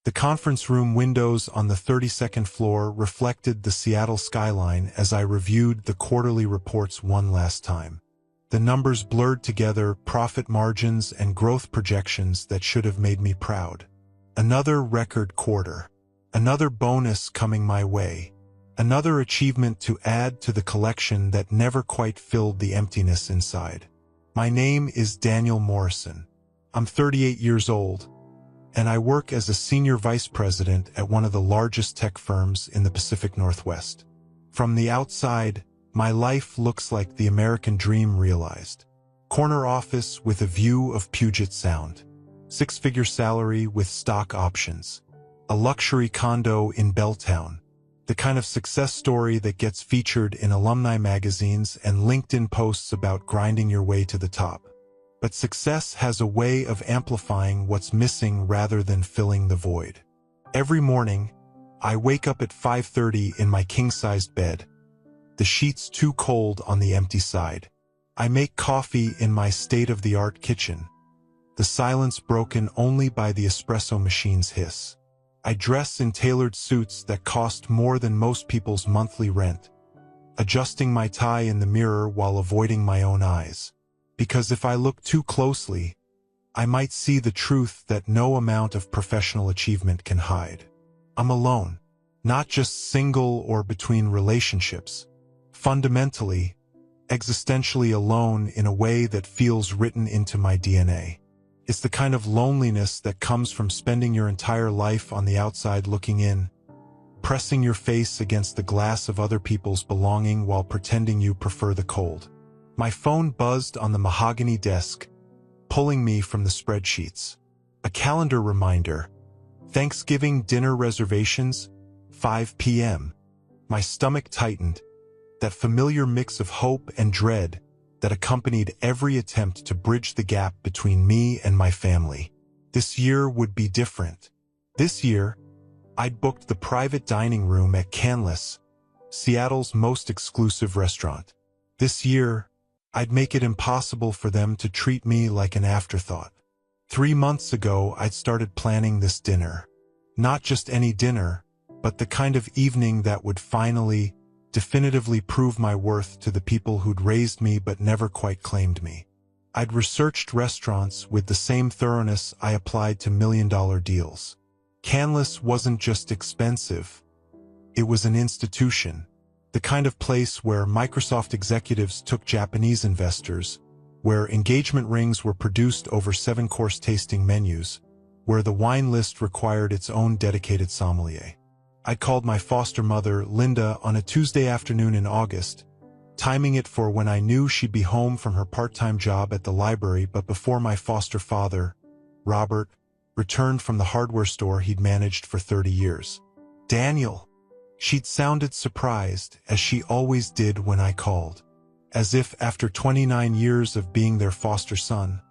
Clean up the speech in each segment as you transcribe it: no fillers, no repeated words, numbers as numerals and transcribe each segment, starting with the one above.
The conference room windows on the 32nd floor reflected the Seattle skyline as I reviewed the quarterly reports one last time. The numbers blurred together, profit margins and growth projections that should have made me proud. Another record quarter. Another bonus coming my way. Another achievement to add to the collection that never quite filled the emptiness inside. My name is Daniel Morrison. I'm 38 years old, and I work as a senior vice president at one of the largest tech firms in the Pacific Northwest. From the outside, my life looks like the American dream realized. Corner office with a view of Puget Sound. Six-figure salary with stock options. A luxury condo in Belltown. The kind of success story that gets featured in alumni magazines and LinkedIn posts about grinding your way to the top. But success has a way of amplifying what's missing rather than filling the void. Every morning, I wake up at 5:30 in my king-sized bed. The sheets too cold on the empty side. I make coffee in my state-of-the-art kitchen. The silence broken only by the espresso machine's hiss. I dress in tailored suits that cost more than most people's monthly rent, adjusting my tie in the mirror while avoiding my own eyes. Because if I look too closely, I might see the truth that no amount of professional achievement can hide. I'm alone, not just single or between relationships. Fundamentally, existentially alone in a way that feels written into my DNA. It's the kind of loneliness that comes from spending your entire life on the outside looking in, pressing your face against the glass of other people's belonging while pretending you prefer the cold. My phone buzzed on the mahogany desk, pulling me from the spreadsheets. A calendar reminder. Thanksgiving dinner reservations, 5 p.m. My stomach tightened. That familiar mix of hope and dread that accompanied every attempt to bridge the gap between me and my family. This year would be different. This year, I'd booked the private dining room at Canlis, Seattle's most exclusive restaurant. This year, I'd make it impossible for them to treat me like an afterthought. 3 months ago, I'd started planning this dinner. Not just any dinner, but the kind of evening that would finally, definitively prove my worth to the people who'd raised me but never quite claimed me. I'd researched restaurants with the same thoroughness I applied to million-dollar deals. Canlis wasn't just expensive. It was an institution. The kind of place where Microsoft executives took Japanese investors, where engagement rings were produced over 7-course tasting menus, where the wine list required its own dedicated sommelier. I called my foster mother, Linda, on a Tuesday afternoon in August, timing it for when I knew she'd be home from her part-time job at the library but before my foster father, Robert, returned from the hardware store he'd managed for 30 years. Daniel. She'd sounded surprised, as she always did when I called. As if after 29 years of being their foster son,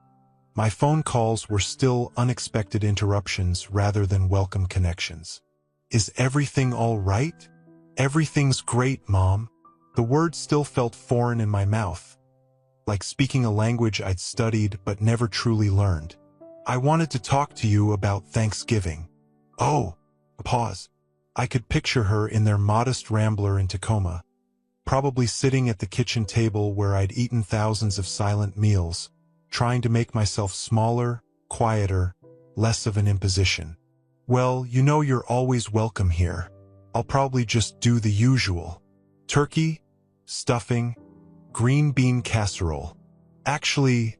my phone calls were still unexpected interruptions rather than welcome connections. Is everything all right? Everything's great, Mom. The words still felt foreign in my mouth, like speaking a language I'd studied but never truly learned. I wanted to talk to you about Thanksgiving. Oh, pause. I could picture her in their modest Rambler in Tacoma, probably sitting at the kitchen table where I'd eaten thousands of silent meals, trying to make myself smaller, quieter, less of an imposition. Well, you know you're always welcome here. I'll probably just do the usual. Turkey, stuffing, green bean casserole. Actually,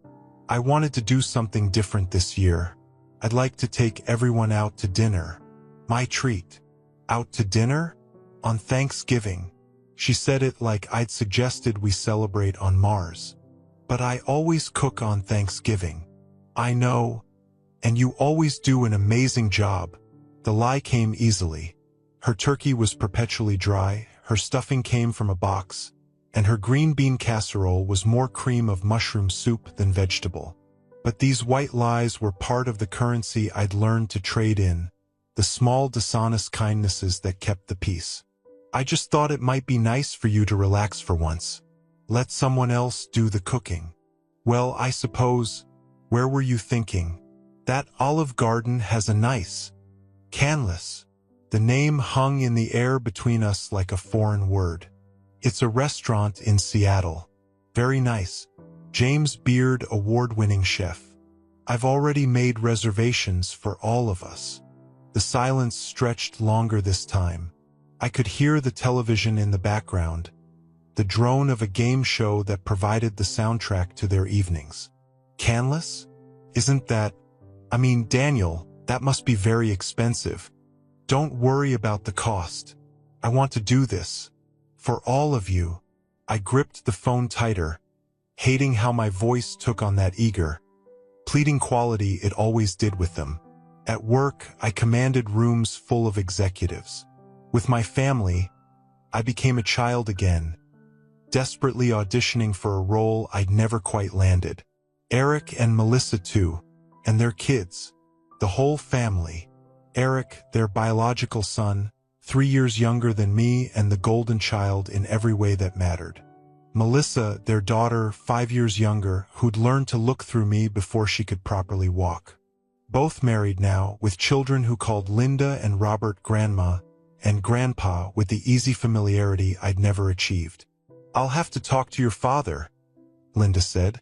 I wanted to do something different this year. I'd like to take everyone out to dinner. My treat. Out to dinner? On Thanksgiving. She said it like I'd suggested we celebrate on Mars. But I always cook on Thanksgiving. I know. And you always do an amazing job. The lie came easily. Her turkey was perpetually dry, her stuffing came from a box, and her green bean casserole was more cream of mushroom soup than vegetable. But these white lies were part of the currency I'd learned to trade in, the small dishonest kindnesses that kept the peace. I just thought it might be nice for you to relax for once. Let someone else do the cooking. Well, I suppose, where were you thinking? That Olive Garden has a nice, Canlis. The name hung in the air between us like a foreign word. It's a restaurant in Seattle. Very nice. James Beard award-winning chef. I've already made reservations for all of us. The silence stretched longer this time. I could hear the television in the background, the drone of a game show that provided the soundtrack to their evenings. Canlis? Isn't that... Daniel, that must be very expensive. Don't worry about the cost. I want to do this. For all of you. I gripped the phone tighter, hating how my voice took on that eager, pleading quality it always did with them. At work, I commanded rooms full of executives. With my family, I became a child again, desperately auditioning for a role I'd never quite landed. Eric and Melissa too, and their kids. The whole family. Eric, their biological son, 3 years younger than me and the golden child in every way that mattered. Melissa, their daughter, 5 years younger, who'd learned to look through me before she could properly walk. Both married now, with children who called Linda and Robert grandma and grandpa with the easy familiarity I'd never achieved. "I'll have to talk to your father," Linda said,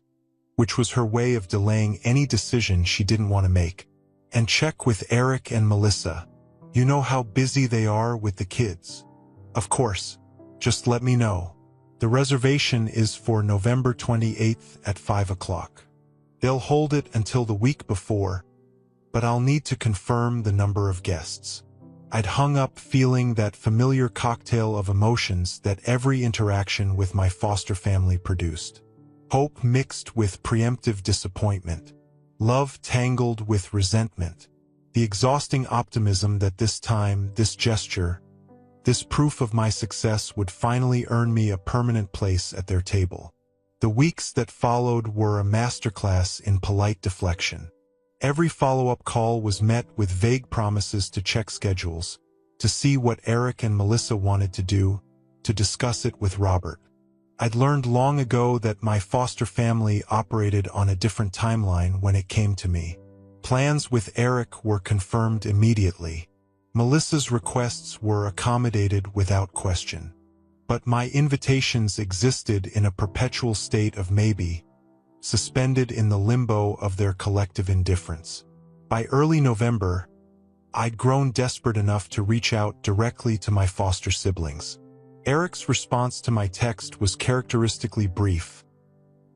which was her way of delaying any decision she didn't want to make. "And check with Eric and Melissa. You know how busy they are with the kids." "Of course. Just let me know." The reservation is for November 28th at 5 o'clock. They'll hold it until the week before, but I'll need to confirm the number of guests. I'd hung up feeling that familiar cocktail of emotions that every interaction with my foster family produced. Hope mixed with preemptive disappointment. Love tangled with resentment. The exhausting optimism that this time, this gesture, this proof of my success would finally earn me a permanent place at their table. The weeks that followed were a masterclass in polite deflection. Every follow-up call was met with vague promises to check schedules, to see what Eric and Melissa wanted to do, to discuss it with Robert. I'd learned long ago that my foster family operated on a different timeline when it came to me. Plans with Eric were confirmed immediately. Melissa's requests were accommodated without question. But my invitations existed in a perpetual state of maybe, suspended in the limbo of their collective indifference. By early November, I'd grown desperate enough to reach out directly to my foster siblings. Eric's response to my text was characteristically brief.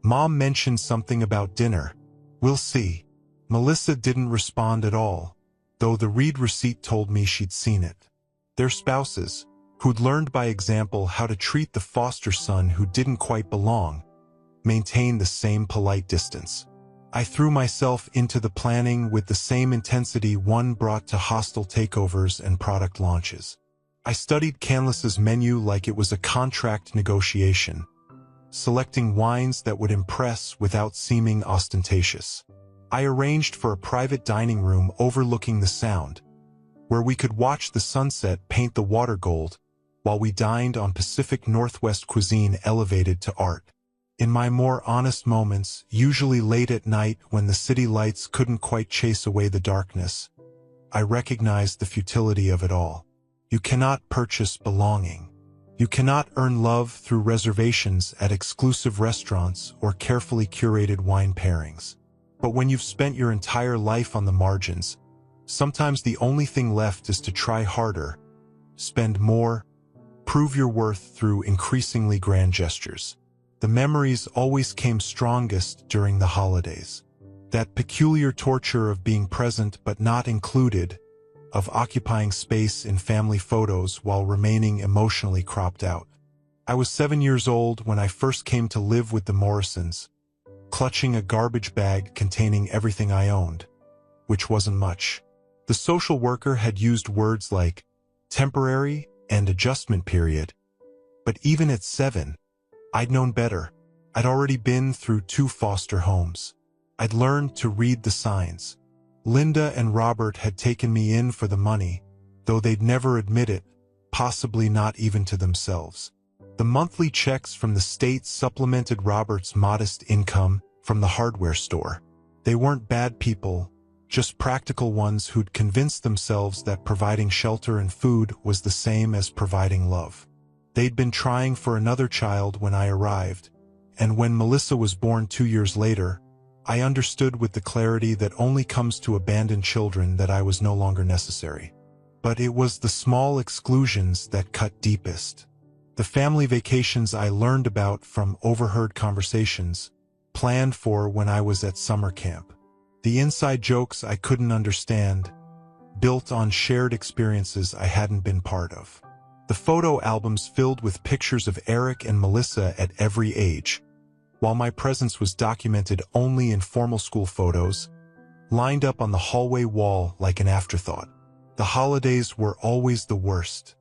"Mom mentioned something about dinner. We'll see." Melissa didn't respond at all, though the read receipt told me she'd seen it. Their spouses, who'd learned by example how to treat the foster son who didn't quite belong, maintained the same polite distance. I threw myself into the planning with the same intensity one brought to hostile takeovers and product launches. I studied Canlis's menu like it was a contract negotiation, selecting wines that would impress without seeming ostentatious. I arranged for a private dining room overlooking the Sound, where we could watch the sunset paint the water gold, while we dined on Pacific Northwest cuisine elevated to art. In my more honest moments, usually late at night when the city lights couldn't quite chase away the darkness, I recognized the futility of it all. You cannot purchase belonging. You cannot earn love through reservations at exclusive restaurants or carefully curated wine pairings. But when you've spent your entire life on the margins, sometimes the only thing left is to try harder, spend more, prove your worth through increasingly grand gestures. The memories always came strongest during the holidays. That peculiar torture of being present but not included, of occupying space in family photos while remaining emotionally cropped out. I was 7 years old when I first came to live with the Morrisons, clutching a garbage bag containing everything I owned, which wasn't much. The social worker had used words like temporary and adjustment period, but even at 7, I'd known better. I'd already been through 2 foster homes. I'd learned to read the signs. Linda and Robert had taken me in for the money, though they'd never admit it, possibly not even to themselves. The monthly checks from the state supplemented Robert's modest income from the hardware store. They weren't bad people, just practical ones who'd convinced themselves that providing shelter and food was the same as providing love. They'd been trying for another child when I arrived, and when Melissa was born 2 years later, I understood with the clarity that only comes to abandoned children that I was no longer necessary. But it was the small exclusions that cut deepest. The family vacations I learned about from overheard conversations, planned for when I was at summer camp. The inside jokes I couldn't understand, built on shared experiences I hadn't been part of. The photo albums filled with pictures of Eric and Melissa at every age, while my presence was documented only in formal school photos, lined up on the hallway wall like an afterthought. The holidays were always the worst.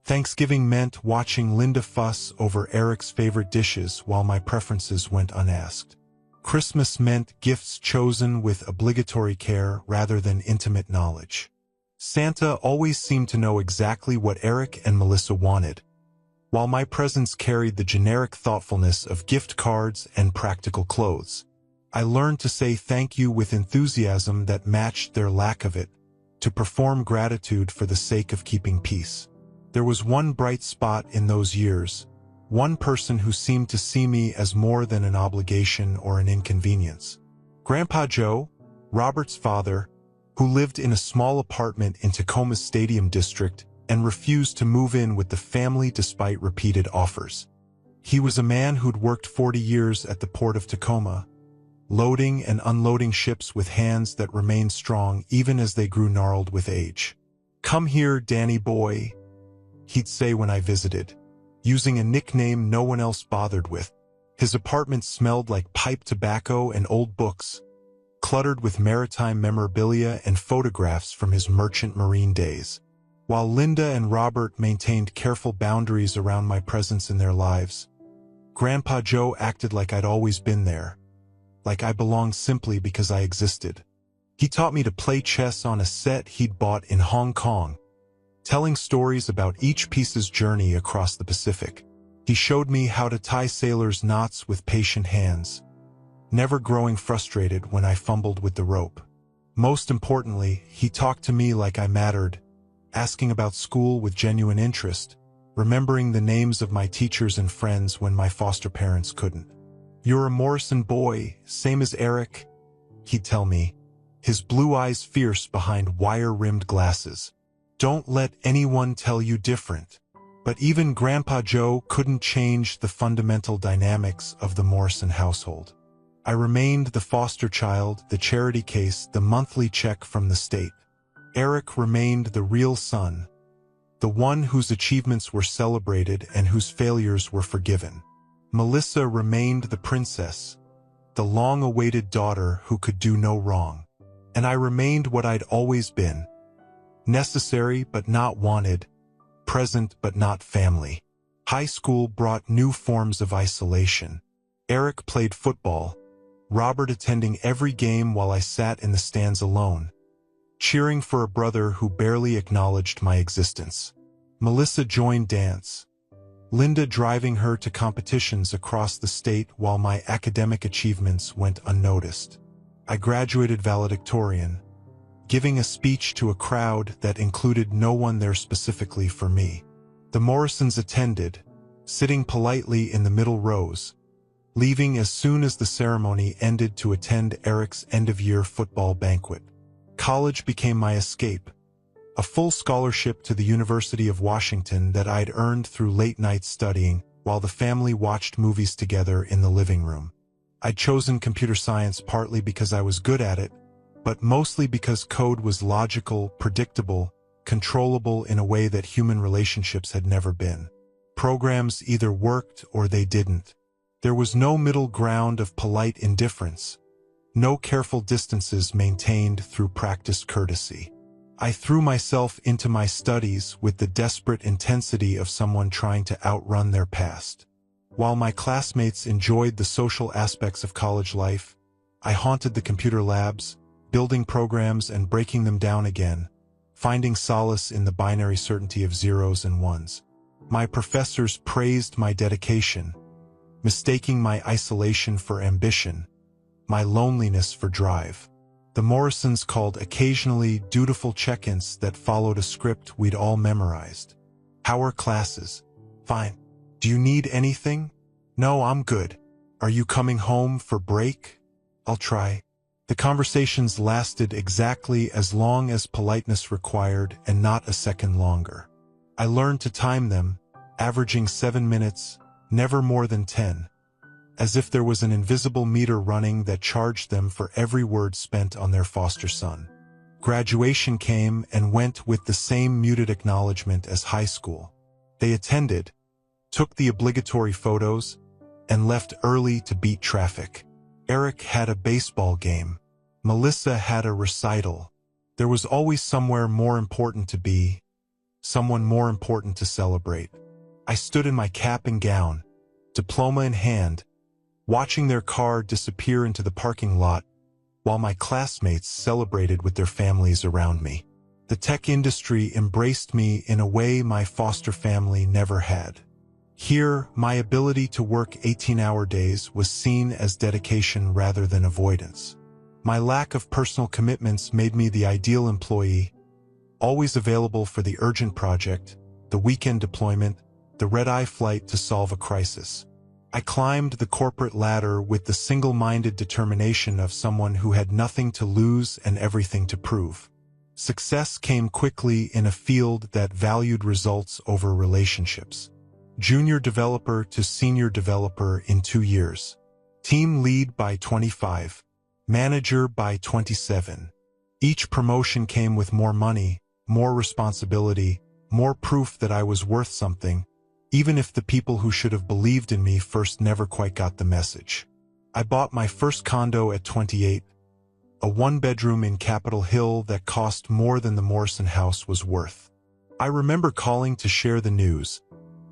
Thanksgiving meant watching Linda fuss over Eric's favorite dishes while my preferences went unasked. Christmas meant gifts chosen with obligatory care rather than intimate knowledge. Santa always seemed to know exactly what Eric and Melissa wanted, while my presence carried the generic thoughtfulness of gift cards and practical clothes. I learned to say thank you with enthusiasm that matched their lack of it, to perform gratitude for the sake of keeping peace. There was one bright spot in those years, one person who seemed to see me as more than an obligation or an inconvenience. Grandpa Joe, Robert's father, who lived in a small apartment in Tacoma's Stadium District and refused to move in with the family despite repeated offers. He was a man who'd worked 40 years at the port of Tacoma, loading and unloading ships with hands that remained strong even as they grew gnarled with age. "Come here, Danny boy," he'd say when I visited, using a nickname no one else bothered with. His apartment smelled like pipe tobacco and old books, cluttered with maritime memorabilia and photographs from his merchant marine days. While Linda and Robert maintained careful boundaries around my presence in their lives, Grandpa Joe acted like I'd always been there, like I belonged simply because I existed. He taught me to play chess on a set he'd bought in Hong Kong, telling stories about each piece's journey across the Pacific. He showed me how to tie sailors' knots with patient hands, never growing frustrated when I fumbled with the rope. Most importantly, he talked to me like I mattered, asking about school with genuine interest, remembering the names of my teachers and friends when my foster parents couldn't. "You're a Morrison boy, same as Eric," he'd tell me, his blue eyes fierce behind wire-rimmed glasses. "Don't let anyone tell you different." But even Grandpa Joe couldn't change the fundamental dynamics of the Morrison household. I remained the foster child, the charity case, the monthly check from the state. Eric remained the real son, the one whose achievements were celebrated and whose failures were forgiven. Melissa remained the princess, the long-awaited daughter who could do no wrong. And I remained what I'd always been, necessary but not wanted, present but not family. High school brought new forms of isolation. Eric played football, Robert attending every game while I sat in the stands alone, cheering for a brother who barely acknowledged my existence. Melissa joined dance, Linda driving her to competitions across the state while my academic achievements went unnoticed. I graduated valedictorian, giving a speech to a crowd that included no one there specifically for me. The Morrisons attended, sitting politely in the middle rows, leaving as soon as the ceremony ended to attend Eric's end-of-year football banquet. College became my escape, a full scholarship to the University of Washington that I'd earned through late nights studying while the family watched movies together in the living room. I'd chosen computer science partly because I was good at it, but mostly because code was logical, predictable, controllable in a way that human relationships had never been. Programs either worked or they didn't. There was no middle ground of polite indifference, no careful distances maintained through practiced courtesy. I threw myself into my studies with the desperate intensity of someone trying to outrun their past. While my classmates enjoyed the social aspects of college life, I haunted the computer labs, building programs and breaking them down again, finding solace in the binary certainty of zeros and ones. My professors praised my dedication, mistaking my isolation for ambition, my loneliness for drive. The Morrisons called occasionally dutiful check-ins that followed a script we'd all memorized. How are classes? Fine. Do you need anything? No, I'm good. Are you coming home for break? I'll try. The conversations lasted exactly as long as politeness required and not a second longer. I learned to time them, averaging 7 minutes, never more than 10. As if there was an invisible meter running that charged them for every word spent on their foster son. Graduation came and went with the same muted acknowledgement as high school. They attended, took the obligatory photos, and left early to beat traffic. Eric had a baseball game. Melissa had a recital. There was always somewhere more important to be, someone more important to celebrate. I stood in my cap and gown, diploma in hand, watching their car disappear into the parking lot while my classmates celebrated with their families around me. The tech industry embraced me in a way my foster family never had. Here, my ability to work 18-hour days was seen as dedication rather than avoidance. My lack of personal commitments made me the ideal employee, always available for the urgent project, the weekend deployment, the red-eye flight to solve a crisis. I climbed the corporate ladder with the single-minded determination of someone who had nothing to lose and everything to prove. Success came quickly in a field that valued results over relationships. Junior developer to senior developer in 2 years. Team lead by 25. Manager by 27. Each promotion came with more money, more responsibility, more proof that I was worth something, even if the people who should have believed in me first never quite got the message. I bought my first condo at 28, a one-bedroom in Capitol Hill that cost more than the Morrison house was worth. I remember calling to share the news,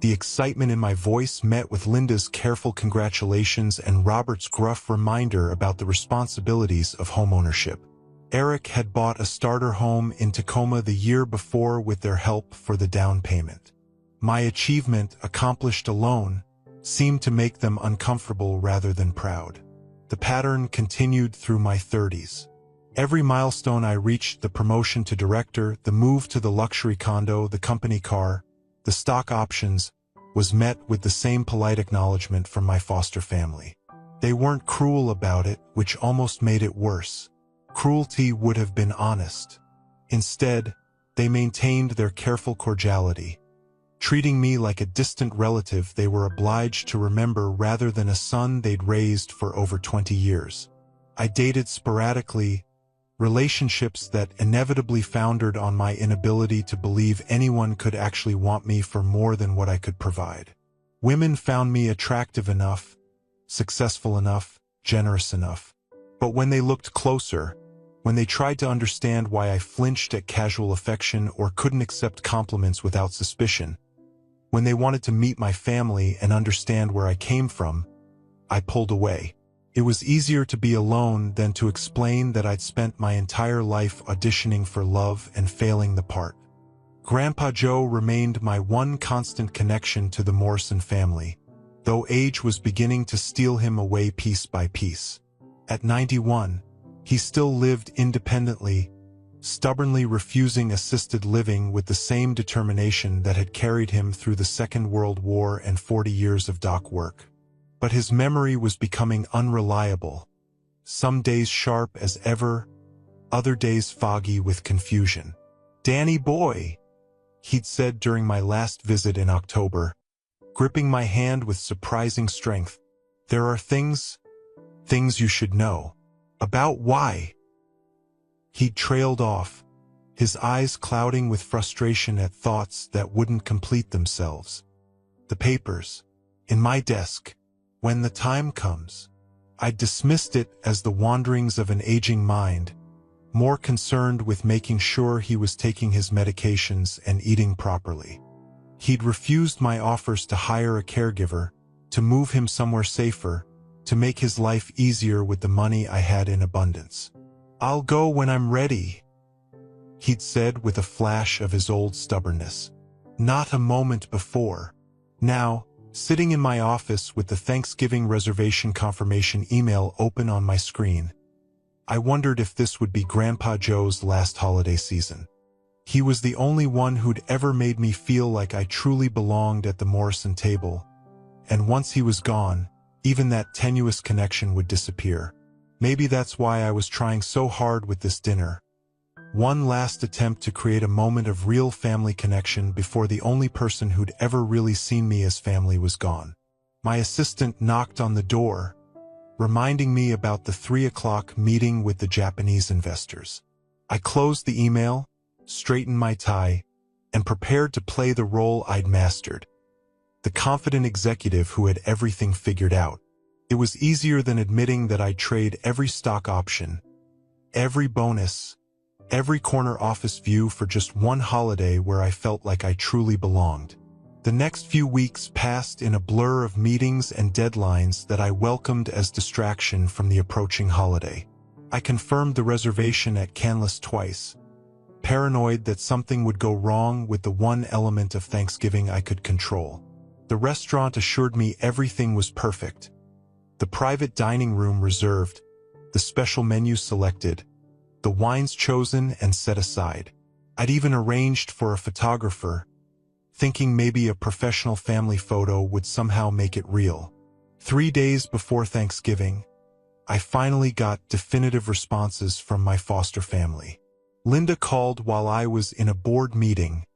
the excitement in my voice met with Linda's careful congratulations and Robert's gruff reminder about the responsibilities of homeownership. Eric had bought a starter home in Tacoma the year before with their help for the down payment. My achievement, accomplished alone, seemed to make them uncomfortable rather than proud. The pattern continued through my 30s. Every milestone I reached, the promotion to director, the move to the luxury condo, the company car, the stock options, was met with the same polite acknowledgement from my foster family. They weren't cruel about it, which almost made it worse. Cruelty would have been honest. Instead, they maintained their careful cordiality, treating me like a distant relative they were obliged to remember rather than a son they'd raised for over 20 years. I dated sporadically, relationships that inevitably foundered on my inability to believe anyone could actually want me for more than what I could provide. Women found me attractive enough, successful enough, generous enough. But when they looked closer, when they tried to understand why I flinched at casual affection or couldn't accept compliments without suspicion, when they wanted to meet my family and understand where I came from, I pulled away. It was easier to be alone than to explain that I'd spent my entire life auditioning for love and failing the part. Grandpa Joe remained my one constant connection to the Morrison family, though age was beginning to steal him away piece by piece. At 91, he still lived independently, stubbornly refusing assisted living with the same determination that had carried him through the Second World War and 40 years of dock work. But his memory was becoming unreliable, some days sharp as ever, other days foggy with confusion. "Danny boy," he'd said during my last visit in October, gripping my hand with surprising strength. "There are things you should know." About why? He'd trailed off, his eyes clouding with frustration at thoughts that wouldn't complete themselves. The papers, in my desk, when the time comes. I'd dismissed it as the wanderings of an aging mind, more concerned with making sure he was taking his medications and eating properly. He'd refused my offers to hire a caregiver, to move him somewhere safer, to make his life easier with the money I had in abundance. "I'll go when I'm ready," he'd said with a flash of his old stubbornness. Not a moment before. Now, sitting in my office with the Thanksgiving reservation confirmation email open on my screen, I wondered if this would be Grandpa Joe's last holiday season. He was the only one who'd ever made me feel like I truly belonged at the Morrison table, and once he was gone, even that tenuous connection would disappear. Maybe that's why I was trying so hard with this dinner. One last attempt to create a moment of real family connection before the only person who'd ever really seen me as family was gone. My assistant knocked on the door, reminding me about the 3 o'clock meeting with the Japanese investors. I closed the email, straightened my tie, and prepared to play the role I'd mastered. The confident executive who had everything figured out. It was easier than admitting that I'd trade every stock option, every bonus, every corner office view for just one holiday where I felt like I truly belonged. The next few weeks passed in a blur of meetings and deadlines that I welcomed as distraction from the approaching holiday. I confirmed the reservation at Canlis twice, paranoid that something would go wrong with the one element of Thanksgiving I could control. The restaurant assured me everything was perfect. The private dining room reserved, the special menu selected, the wines chosen and set aside. I'd even arranged for a photographer, thinking maybe a professional family photo would somehow make it real. 3 days before Thanksgiving, I finally got definitive responses from my foster family. Linda called while I was in a board meeting,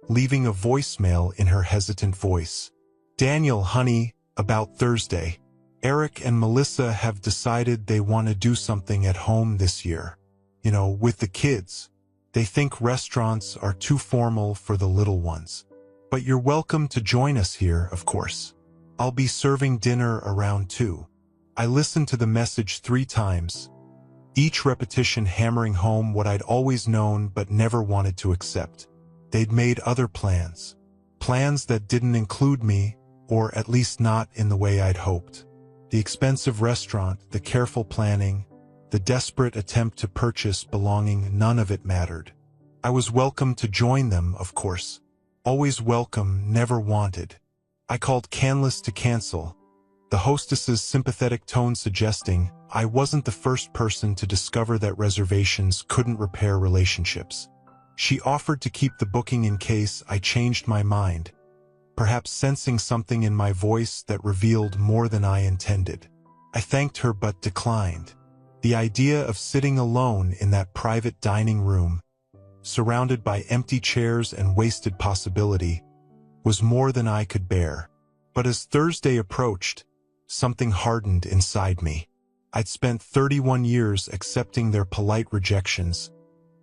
leaving a voicemail in her hesitant voice. "Daniel, honey, about Thursday. Eric and Melissa have decided they want to do something at home this year. With the kids. They think restaurants are too formal for the little ones. But you're welcome to join us here, of course. I'll be serving dinner around 2. I listened to the message 3 times, each repetition hammering home what I'd always known but never wanted to accept. They'd made other plans. Plans that didn't include me, or at least not in the way I'd hoped. The expensive restaurant, the careful planning, the desperate attempt to purchase belonging, none of it mattered. I was welcome to join them, of course. Always welcome, never wanted. I called Canlis to cancel, the hostess's sympathetic tone suggesting I wasn't the first person to discover that reservations couldn't repair relationships. She offered to keep the booking in case I changed my mind, perhaps sensing something in my voice that revealed more than I intended. I thanked her but declined. The idea of sitting alone in that private dining room, surrounded by empty chairs and wasted possibility, was more than I could bear. But as Thursday approached, something hardened inside me. I'd spent 31 years accepting their polite rejections,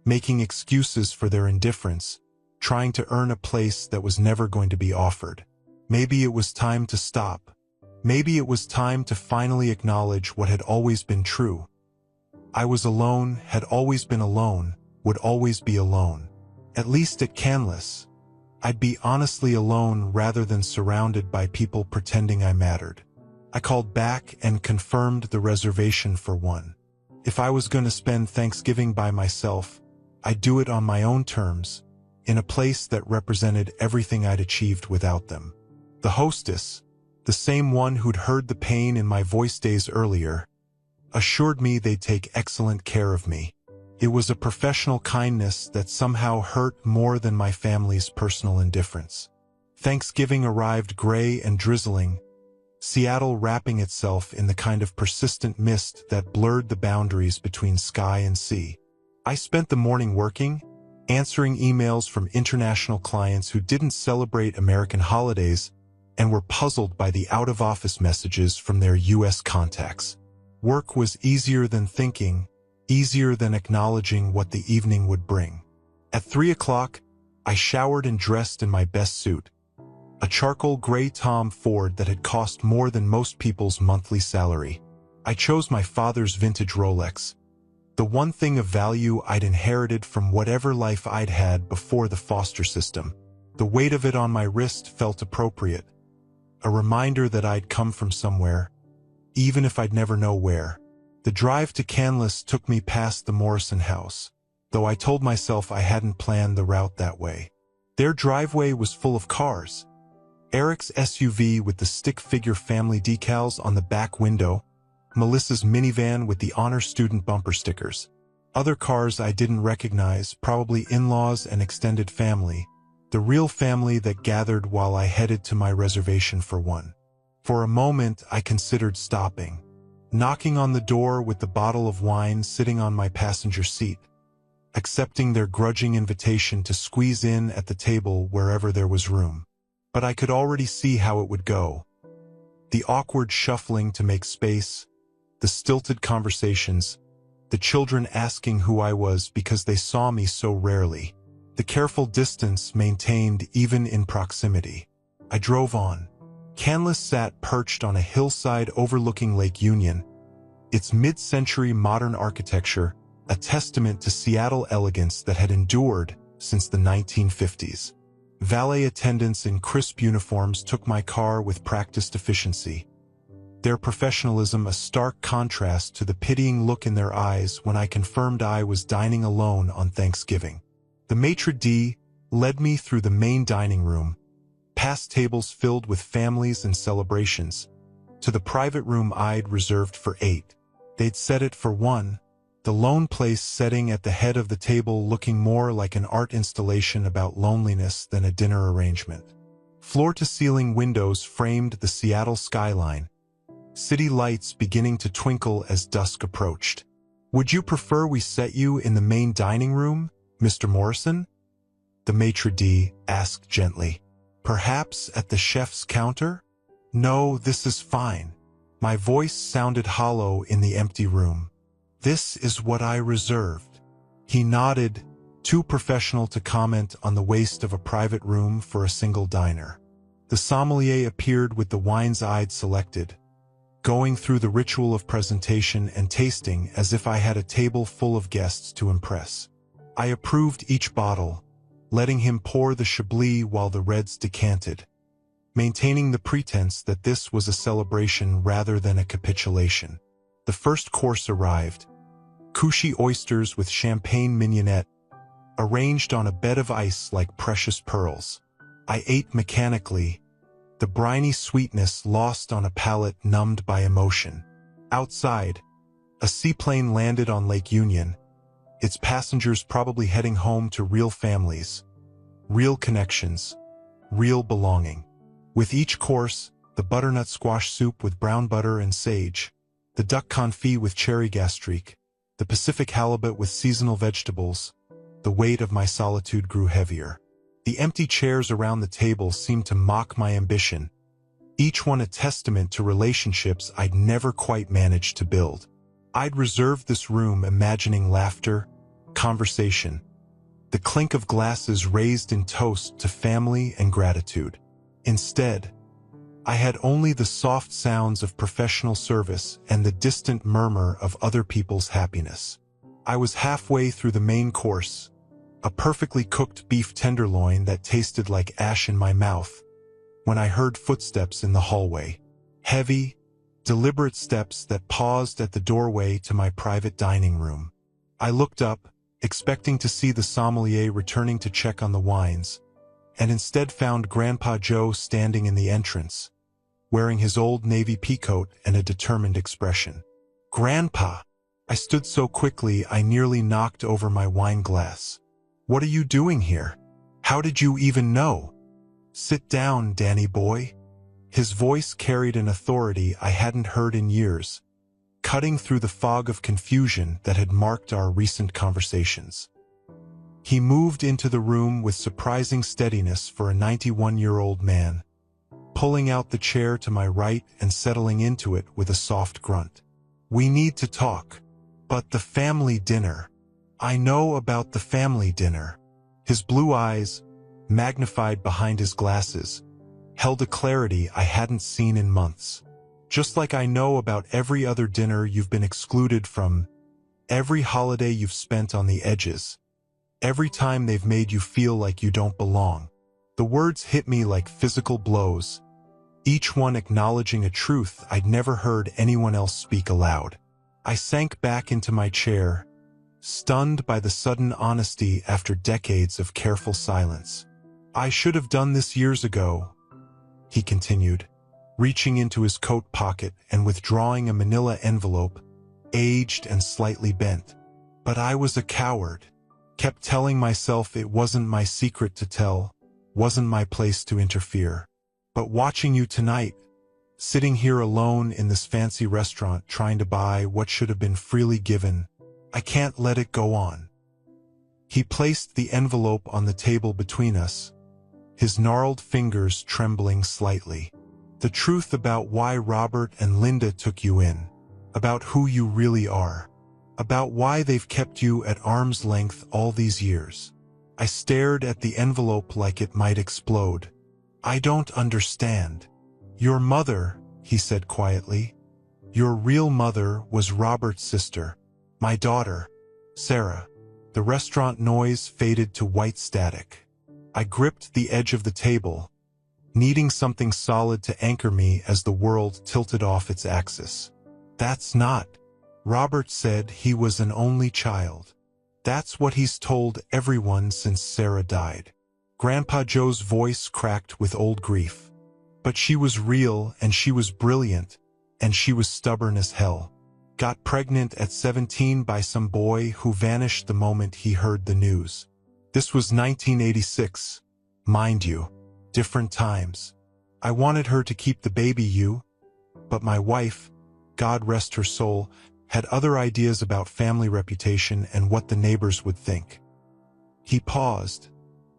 making excuses for their indifference, trying to earn a place that was never going to be offered. Maybe it was time to stop. Maybe it was time to finally acknowledge what had always been true. I was alone, had always been alone, would always be alone. At least at Canlis, I'd be honestly alone rather than surrounded by people pretending I mattered. I called back and confirmed the reservation for 1. If I was going to spend Thanksgiving by myself, I'd do it on my own terms, in a place that represented everything I'd achieved without them. The hostess, the same one who'd heard the pain in my voice days earlier, assured me they'd take excellent care of me. It was a professional kindness that somehow hurt more than my family's personal indifference. Thanksgiving arrived gray and drizzling, Seattle wrapping itself in the kind of persistent mist that blurred the boundaries between sky and sea. I spent the morning working, answering emails from international clients who didn't celebrate American holidays and were puzzled by the out-of-office messages from their U.S. contacts. Work was easier than thinking, easier than acknowledging what the evening would bring. At 3 o'clock, I showered and dressed in my best suit, a charcoal gray Tom Ford that had cost more than most people's monthly salary. I chose my father's vintage Rolex, the one thing of value I'd inherited from whatever life I'd had before the foster system. The weight of it on my wrist felt appropriate, a reminder that I'd come from somewhere, even if I'd never know where. The drive to Canlis took me past the Morrison house, though I told myself I hadn't planned the route that way. Their driveway was full of cars. Eric's SUV with the stick figure family decals on the back window, Melissa's minivan with the honor student bumper stickers. Other cars I didn't recognize, probably in-laws and extended family. The real family that gathered while I headed to my reservation for one. For a moment, I considered stopping, knocking on the door with the bottle of wine sitting on my passenger seat, accepting their grudging invitation to squeeze in at the table wherever there was room. But I could already see how it would go. The awkward shuffling to make space, the stilted conversations, the children asking who I was because they saw me so rarely, the careful distance maintained even in proximity. I drove on. Canlis sat perched on a hillside overlooking Lake Union, its mid-century modern architecture, a testament to Seattle elegance that had endured since the 1950s. Valet attendants in crisp uniforms took my car with practiced efficiency, their professionalism a stark contrast to the pitying look in their eyes when I confirmed I was dining alone on Thanksgiving. The maitre d' led me through the main dining room, past tables filled with families and celebrations, to the private room I'd reserved for 8. They'd set it for 1, the lone place setting at the head of the table looking more like an art installation about loneliness than a dinner arrangement. Floor-to-ceiling windows framed the Seattle skyline, city lights beginning to twinkle as dusk approached. "Would you prefer we set you in the main dining room, Mr. Morrison?" the maitre d' asked gently. "Perhaps at the chef's counter?" "No, this is fine." My voice sounded hollow in the empty room. "This is what I reserved." He nodded, too professional to comment on the waste of a private room for a single diner. The sommelier appeared with the wines I'd selected, going through the ritual of presentation and tasting as if I had a table full of guests to impress. I approved each bottle, letting him pour the Chablis while the reds decanted, maintaining the pretense that this was a celebration rather than a capitulation. The first course arrived. Cushy oysters with champagne mignonette, arranged on a bed of ice like precious pearls. I ate mechanically, the briny sweetness lost on a palate numbed by emotion. Outside, a seaplane landed on Lake Union, its passengers probably heading home to real families, real connections, real belonging. With each course, the butternut squash soup with brown butter and sage, the duck confit with cherry gastrique, the Pacific halibut with seasonal vegetables, the weight of my solitude grew heavier. The empty chairs around the table seemed to mock my ambition, each one a testament to relationships I'd never quite managed to build. I'd reserved this room imagining laughter, conversation, the clink of glasses raised in toast to family and gratitude. Instead, I had only the soft sounds of professional service and the distant murmur of other people's happiness. I was halfway through the main course, a perfectly cooked beef tenderloin that tasted like ash in my mouth, when I heard footsteps in the hallway. Heavy, deliberate steps that paused at the doorway to my private dining room. I looked up, expecting to see the sommelier returning to check on the wines, and instead found Grandpa Joe standing in the entrance, wearing his old navy peacoat and a determined expression. "Grandpa!" I stood so quickly I nearly knocked over my wine glass. "What are you doing here? How did you even know?" "Sit down, Danny boy." His voice carried an authority I hadn't heard in years, cutting through the fog of confusion that had marked our recent conversations. He moved into the room with surprising steadiness for a 91-year-old man, pulling out the chair to my right and settling into it with a soft grunt. "We need to talk." "But the family dinner." "I know about the family dinner." His blue eyes, magnified behind his glasses, held a clarity I hadn't seen in months. "Just like I know about every other dinner you've been excluded from, every holiday you've spent on the edges, every time they've made you feel like you don't belong." The words hit me like physical blows, each one acknowledging a truth I'd never heard anyone else speak aloud. I sank back into my chair, stunned by the sudden honesty after decades of careful silence. "I should have done this years ago," he continued, reaching into his coat pocket and withdrawing a manila envelope, aged and slightly bent. But I was a coward. Kept telling myself it wasn't my secret to tell, wasn't my place to interfere. But watching you tonight, sitting here alone in this fancy restaurant trying to buy what should have been freely given, I can't let it go on. He placed the envelope on the table between us, his gnarled fingers trembling slightly. The truth about why Robert and Linda took you in, about who you really are, about why they've kept you at arm's length all these years. I stared at the envelope like it might explode. I don't understand. Your mother, he said quietly. Your real mother was Robert's sister, my daughter, Sarah. The restaurant noise faded to white static. I gripped the edge of the table, needing something solid to anchor me as the world tilted off its axis. That's not. Robert said he was an only child. That's what he's told everyone since Sarah died. Grandpa Joe's voice cracked with old grief. But she was real, and she was brilliant, and she was stubborn as hell. Got pregnant at 17 by some boy who vanished the moment he heard the news. This was 1986. Mind you, different times. I wanted her to keep the baby but my wife, God rest her soul, had other ideas about family reputation and what the neighbors would think. He paused,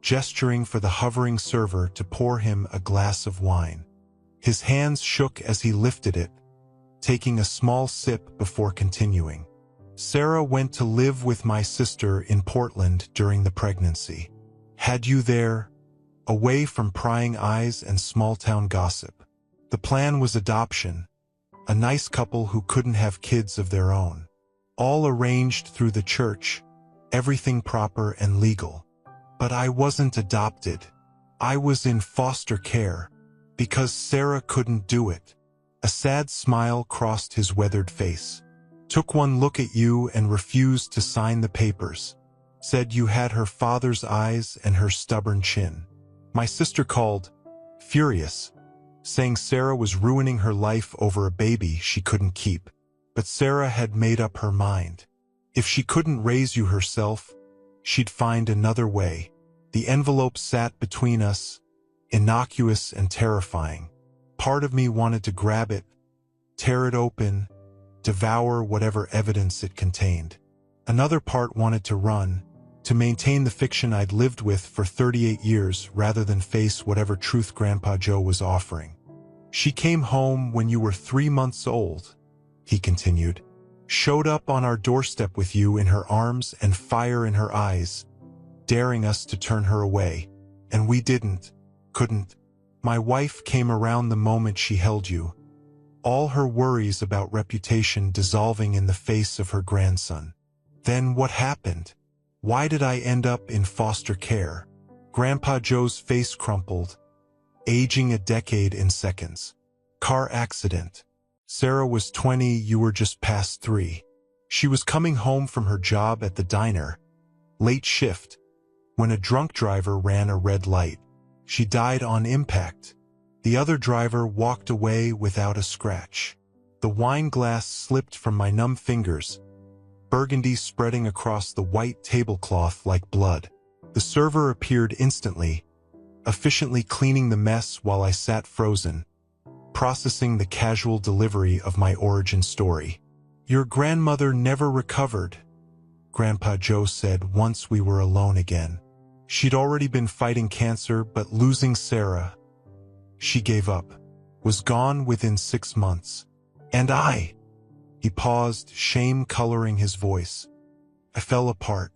gesturing for the hovering server to pour him a glass of wine. His hands shook as he lifted it, taking a small sip before continuing. Sarah went to live with my sister in Portland during the pregnancy. Had you there, away from prying eyes and small-town gossip. The plan was adoption, a nice couple who couldn't have kids of their own. All arranged through the church, everything proper and legal. But I wasn't adopted. I was in foster care, because Sarah couldn't do it. A sad smile crossed his weathered face. Took one look at you and refused to sign the papers. Said you had her father's eyes and her stubborn chin. My sister called, furious, saying Sarah was ruining her life over a baby she couldn't keep. But Sarah had made up her mind. If she couldn't raise you herself, she'd find another way. The envelope sat between us, innocuous and terrifying. Part of me wanted to grab it, tear it open, devour whatever evidence it contained. Another part wanted to run, to maintain the fiction I'd lived with for 38 years rather than face whatever truth Grandpa Joe was offering. She came home when you were 3 months old, he continued. Showed up on our doorstep with you in her arms and fire in her eyes, daring us to turn her away. And we couldn't. My wife came around the moment she held you. All her worries about reputation dissolving in the face of her grandson. Then what happened? Why did I end up in foster care? Grandpa Joe's face crumpled, aging a decade in seconds. Car accident. Sarah was 20, you were just past 3. She was coming home from her job at the diner, late shift, when a drunk driver ran a red light. She died on impact. The other driver walked away without a scratch. The wine glass slipped from my numb fingers, burgundy spreading across the white tablecloth like blood. The server appeared instantly, efficiently cleaning the mess while I sat frozen, processing the casual delivery of my origin story. Your grandmother never recovered, Grandpa Joe said once we were alone again. She'd already been fighting cancer, but losing Sarah, she gave up, was gone within 6 months. And I, he paused, shame coloring his voice. I fell apart,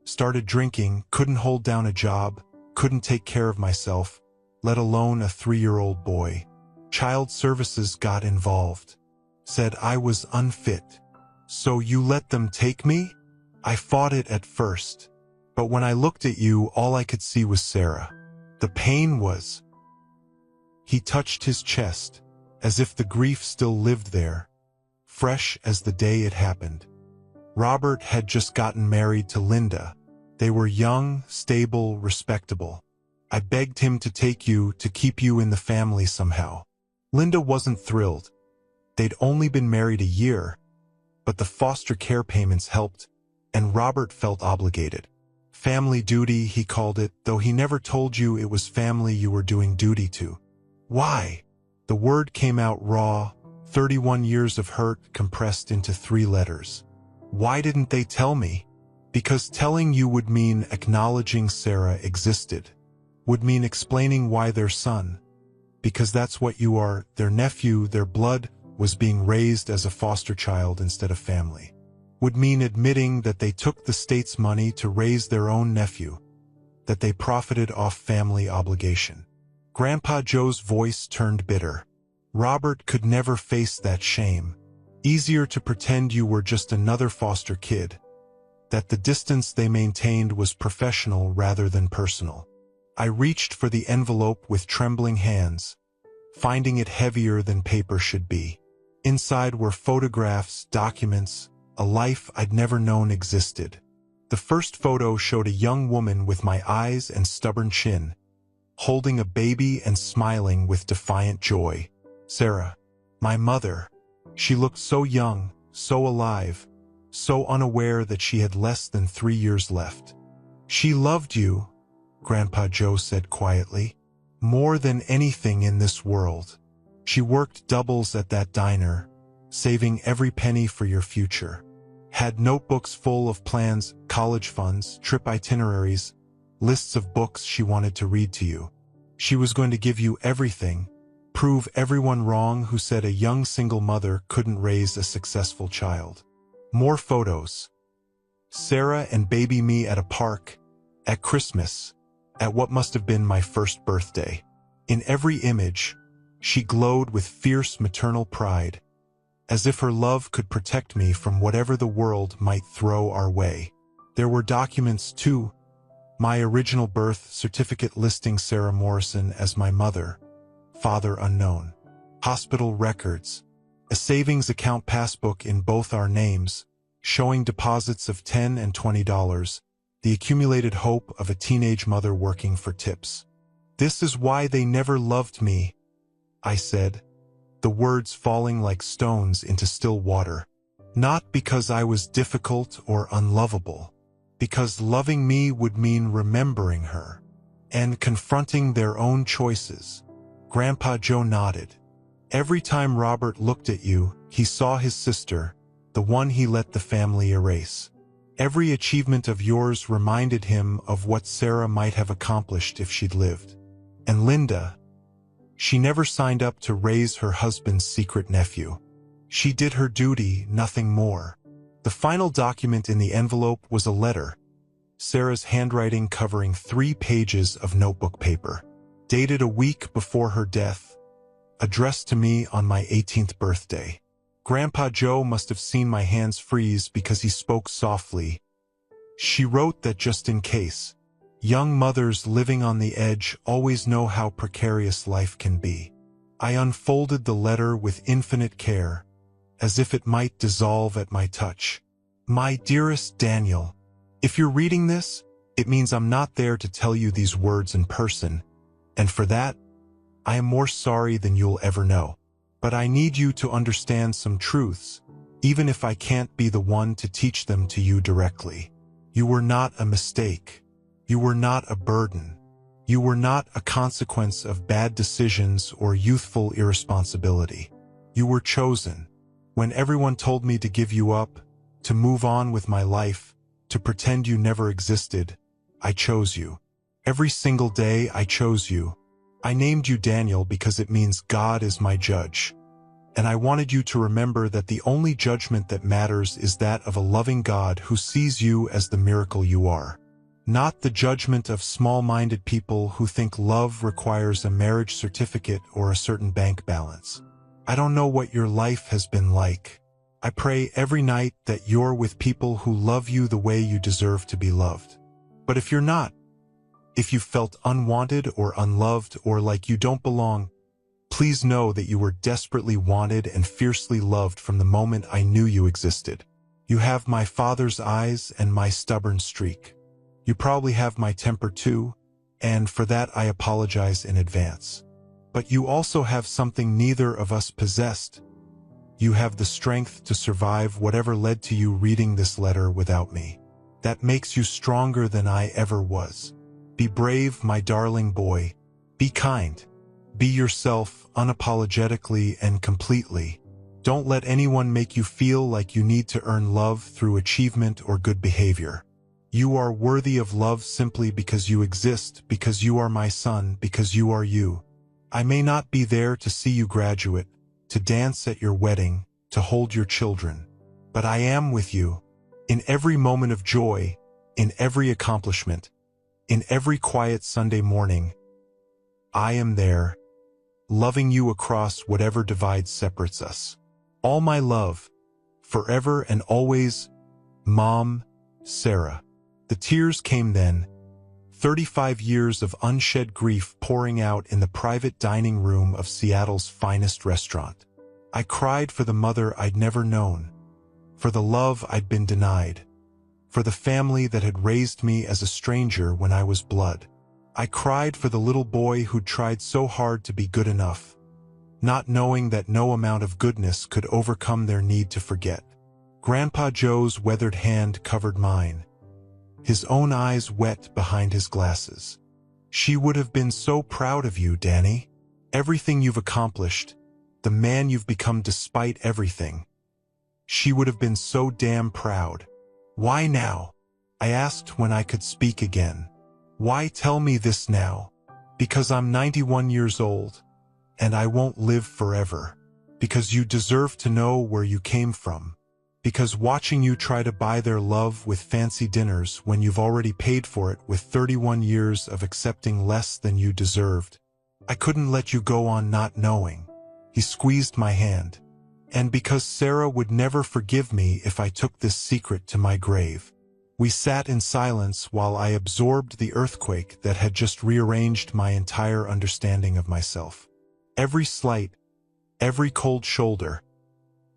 started drinking, couldn't hold down a job, couldn't take care of myself, let alone a 3-year-old boy. Child services got involved, said I was unfit. So you let them take me? I fought it at first. But when I looked at you, all I could see was Sarah. The pain was... He touched his chest, as if the grief still lived there, fresh as the day it happened. Robert had just gotten married to Linda. They were young, stable, respectable. I begged him to take you, to keep you in the family somehow. Linda wasn't thrilled. They'd only been married a year, but the foster care payments helped, and Robert felt obligated. Family duty, he called it, though he never told you it was family you were doing duty to. Why? The word came out raw, 31 years of hurt compressed into 3 letters. Why didn't they tell me? Because telling you would mean acknowledging Sarah existed, would mean explaining why their son, because that's what you are, their nephew, their blood, was being raised as a foster child instead of family, would mean admitting that they took the state's money to raise their own nephew, that they profited off family obligation. Grandpa Joe's voice turned bitter. Robert could never face that shame. Easier to pretend you were just another foster kid, that the distance they maintained was professional rather than personal. I reached for the envelope with trembling hands, finding it heavier than paper should be. Inside were photographs, documents, a life I'd never known existed. The first photo showed a young woman with my eyes and stubborn chin, holding a baby and smiling with defiant joy. Sarah, my mother. She looked so young, so alive, so unaware that she had less than 3 years left. She loved you, Grandpa Joe said quietly, more than anything in this world. She worked doubles at that diner, saving every penny for your future. Had notebooks full of plans, college funds, trip itineraries, lists of books she wanted to read to you. She was going to give you everything, prove everyone wrong who said a young single mother couldn't raise a successful child. More photos. Sarah and baby me at a park, at Christmas, at what must have been my first birthday. In every image, she glowed with fierce maternal pride, as if her love could protect me from whatever the world might throw our way. There were documents too, my original birth certificate listing Sarah Morrison as my mother, father unknown, hospital records, a savings account passbook in both our names, showing deposits of $10 and $20, the accumulated hope of a teenage mother working for tips. This is why they never loved me, I said, the words falling like stones into still water. Not because I was difficult or unlovable, because loving me would mean remembering her and confronting their own choices. Grandpa Joe nodded. Every time Robert looked at you, he saw his sister, the one he let the family erase. Every achievement of yours reminded him of what Sarah might have accomplished if she'd lived. And Linda, she never signed up to raise her husband's secret nephew. She did her duty, nothing more. The final document in the envelope was a letter, Sarah's handwriting covering 3 pages of notebook paper, dated a week before her death, addressed to me on my 18th birthday. Grandpa Joe must have seen my hands freeze because he spoke softly. She wrote that just in case. Young mothers living on the edge always know how precarious life can be. I unfolded the letter with infinite care, as if it might dissolve at my touch. My dearest Daniel, if you're reading this, it means I'm not there to tell you these words in person, and for that, I am more sorry than you'll ever know. But I need you to understand some truths, even if I can't be the one to teach them to you directly. You were not a mistake. You were not a burden. You were not a consequence of bad decisions or youthful irresponsibility. You were chosen. When everyone told me to give you up, to move on with my life, to pretend you never existed, I chose you. Every single day I chose you. I named you Daniel because it means God is my judge. And I wanted you to remember that the only judgment that matters is that of a loving God who sees you as the miracle you are. Not the judgment of small-minded people who think love requires a marriage certificate or a certain bank balance. I don't know what your life has been like. I pray every night that you're with people who love you the way you deserve to be loved. But if you're not, if you felt unwanted or unloved or like you don't belong, please know that you were desperately wanted and fiercely loved from the moment I knew you existed. You have my father's eyes and my stubborn streak. You probably have my temper too, and for that I apologize in advance. But you also have something neither of us possessed. You have the strength to survive whatever led to you reading this letter without me. That makes you stronger than I ever was. Be brave, my darling boy. Be kind. Be yourself unapologetically and completely. Don't let anyone make you feel like you need to earn love through achievement or good behavior. You are worthy of love simply because you exist, because you are my son, because you are you. I may not be there to see you graduate, to dance at your wedding, to hold your children. But I am with you. In every moment of joy, in every accomplishment, in every quiet Sunday morning, I am there, loving you across whatever divide separates us. All my love, forever and always, Mom, Sarah. The tears came then, 35 years of unshed grief pouring out in the private dining room of Seattle's finest restaurant. I cried for the mother I'd never known, for the love I'd been denied, for the family that had raised me as a stranger when I was blood. I cried for the little boy who'd tried so hard to be good enough, not knowing that no amount of goodness could overcome their need to forget. Grandpa Joe's weathered hand covered mine, his own eyes wet behind his glasses. She would have been so proud of you, Danny. Everything you've accomplished, the man you've become despite everything. She would have been so damn proud. Why now? I asked when I could speak again. Why tell me this now? Because I'm 91 years old, and I won't live forever. Because you deserve to know where you came from. Because watching you try to buy their love with fancy dinners when you've already paid for it with 31 years of accepting less than you deserved. I couldn't let you go on not knowing. He squeezed my hand. And because Sarah would never forgive me if I took this secret to my grave. We sat in silence while I absorbed the earthquake that had just rearranged my entire understanding of myself. Every slight, every cold shoulder,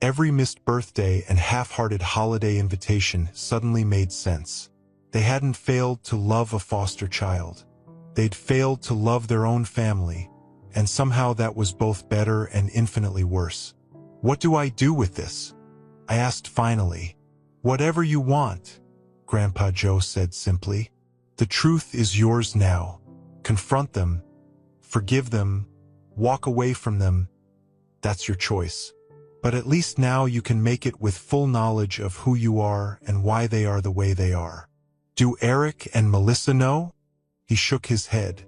every missed birthday and half-hearted holiday invitation suddenly made sense. They hadn't failed to love a foster child. They'd failed to love their own family, and somehow that was both better and infinitely worse. What do I do with this? I asked finally. Whatever you want, Grandpa Joe said simply. The truth is yours now. Confront them, forgive them, walk away from them. That's your choice. But at least now you can make it with full knowledge of who you are and why they are the way they are. Do Eric and Melissa know? He shook his head.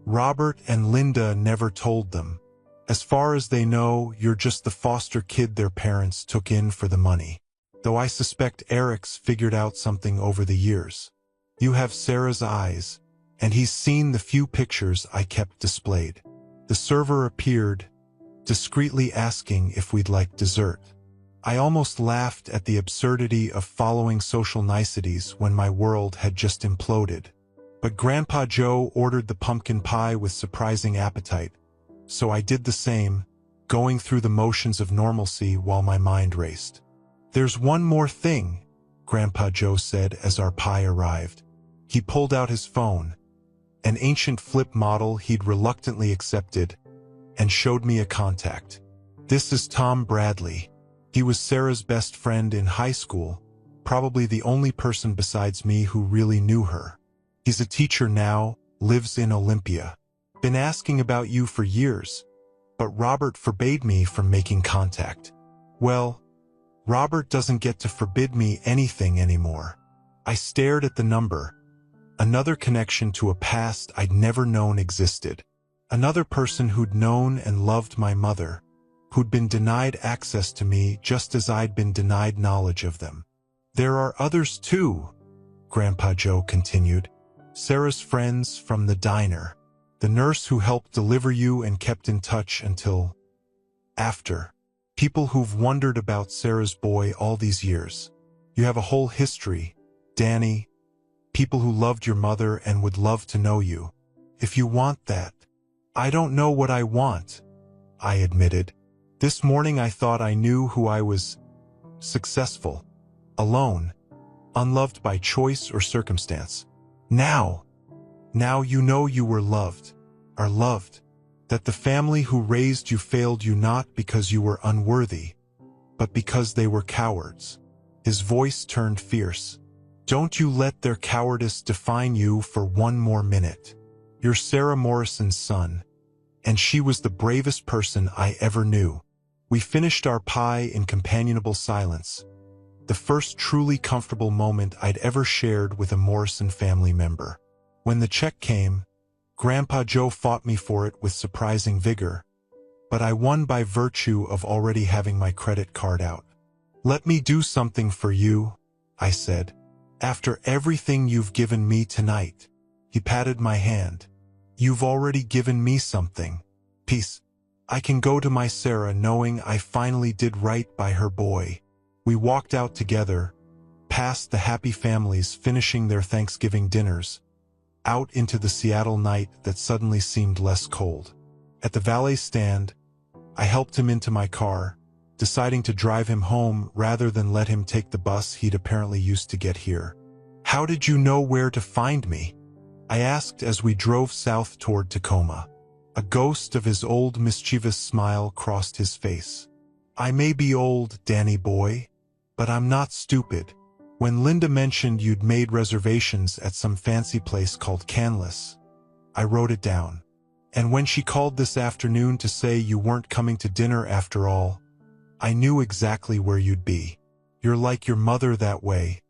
Robert and Linda never told them. As far as they know, you're just the foster kid their parents took in for the money. Though I suspect Eric's figured out something over the years. You have Sarah's eyes, and he's seen the few pictures I kept displayed. The server appeared, discreetly asking if we'd like dessert. I almost laughed at the absurdity of following social niceties when my world had just imploded. But Grandpa Joe ordered the pumpkin pie with surprising appetite, so I did the same, going through the motions of normalcy while my mind raced. There's one more thing, Grandpa Joe said as our pie arrived. He pulled out his phone, an ancient flip model he'd reluctantly accepted, and showed me a contact. This is Tom Bradley. He was Sarah's best friend in high school, probably the only person besides me who really knew her. He's a teacher now, lives in Olympia. Been asking about you for years, but Robert forbade me from making contact. Well, Robert doesn't get to forbid me anything anymore. I stared at the number. Another connection to a past I'd never known existed. Another person who'd known and loved my mother, who'd been denied access to me just as I'd been denied knowledge of them. There are others too, Grandpa Joe continued. Sarah's friends from the diner. The nurse who helped deliver you and kept in touch until after. People who've wondered about Sarah's boy all these years. You have a whole history, Danny. People who loved your mother and would love to know you. If you want that. I don't know what I want, I admitted. This morning I thought I knew who I was. Successful. Alone. Unloved by choice or circumstance. Now you know you were loved. Are loved. That the family who raised you failed you not because you were unworthy, but because they were cowards. His voice turned fierce. Don't you let their cowardice define you for one more minute. You're Sarah Morrison's son, and she was the bravest person I ever knew. We finished our pie in companionable silence, the first truly comfortable moment I'd ever shared with a Morrison family member. When the check came, Grandpa Joe fought me for it with surprising vigor, but I won by virtue of already having my credit card out. Let me do something for you, I said. After everything you've given me tonight. He patted my hand. You've already given me something. Peace. I can go to my Sarah knowing I finally did right by her boy. We walked out together, past the happy families finishing their Thanksgiving dinners, out into the Seattle night that suddenly seemed less cold. At the valet stand, I helped him into my car, deciding to drive him home rather than let him take the bus he'd apparently used to get here. How did you know where to find me? I asked as we drove south toward Tacoma. A ghost of his old mischievous smile crossed his face. I may be old, Danny boy, but I'm not stupid. When Linda mentioned you'd made reservations at some fancy place called Canlis, I wrote it down. And when she called this afternoon to say you weren't coming to dinner after all, I knew exactly where you'd be. You're like your mother that way.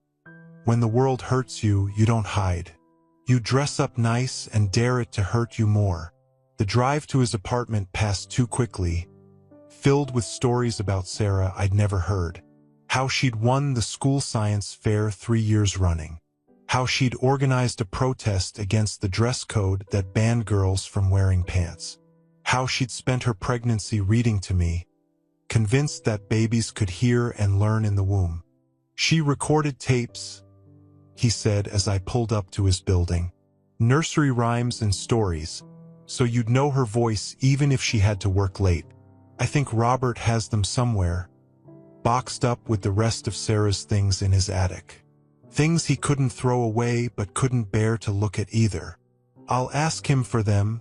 When the world hurts you, you don't hide. You dress up nice and dare it to hurt you more. The drive to his apartment passed too quickly, filled with stories about Sarah I'd never heard. How she'd won the school science fair 3 years running. How she'd organized a protest against the dress code that banned girls from wearing pants. How she'd spent her pregnancy reading to me, convinced that babies could hear and learn in the womb. She recorded tapes, he said as I pulled up to his building. Nursery rhymes and stories, so you'd know her voice even if she had to work late. I think Robert has them somewhere, boxed up with the rest of Sarah's things in his attic. Things he couldn't throw away but couldn't bear to look at either. I'll ask him for them,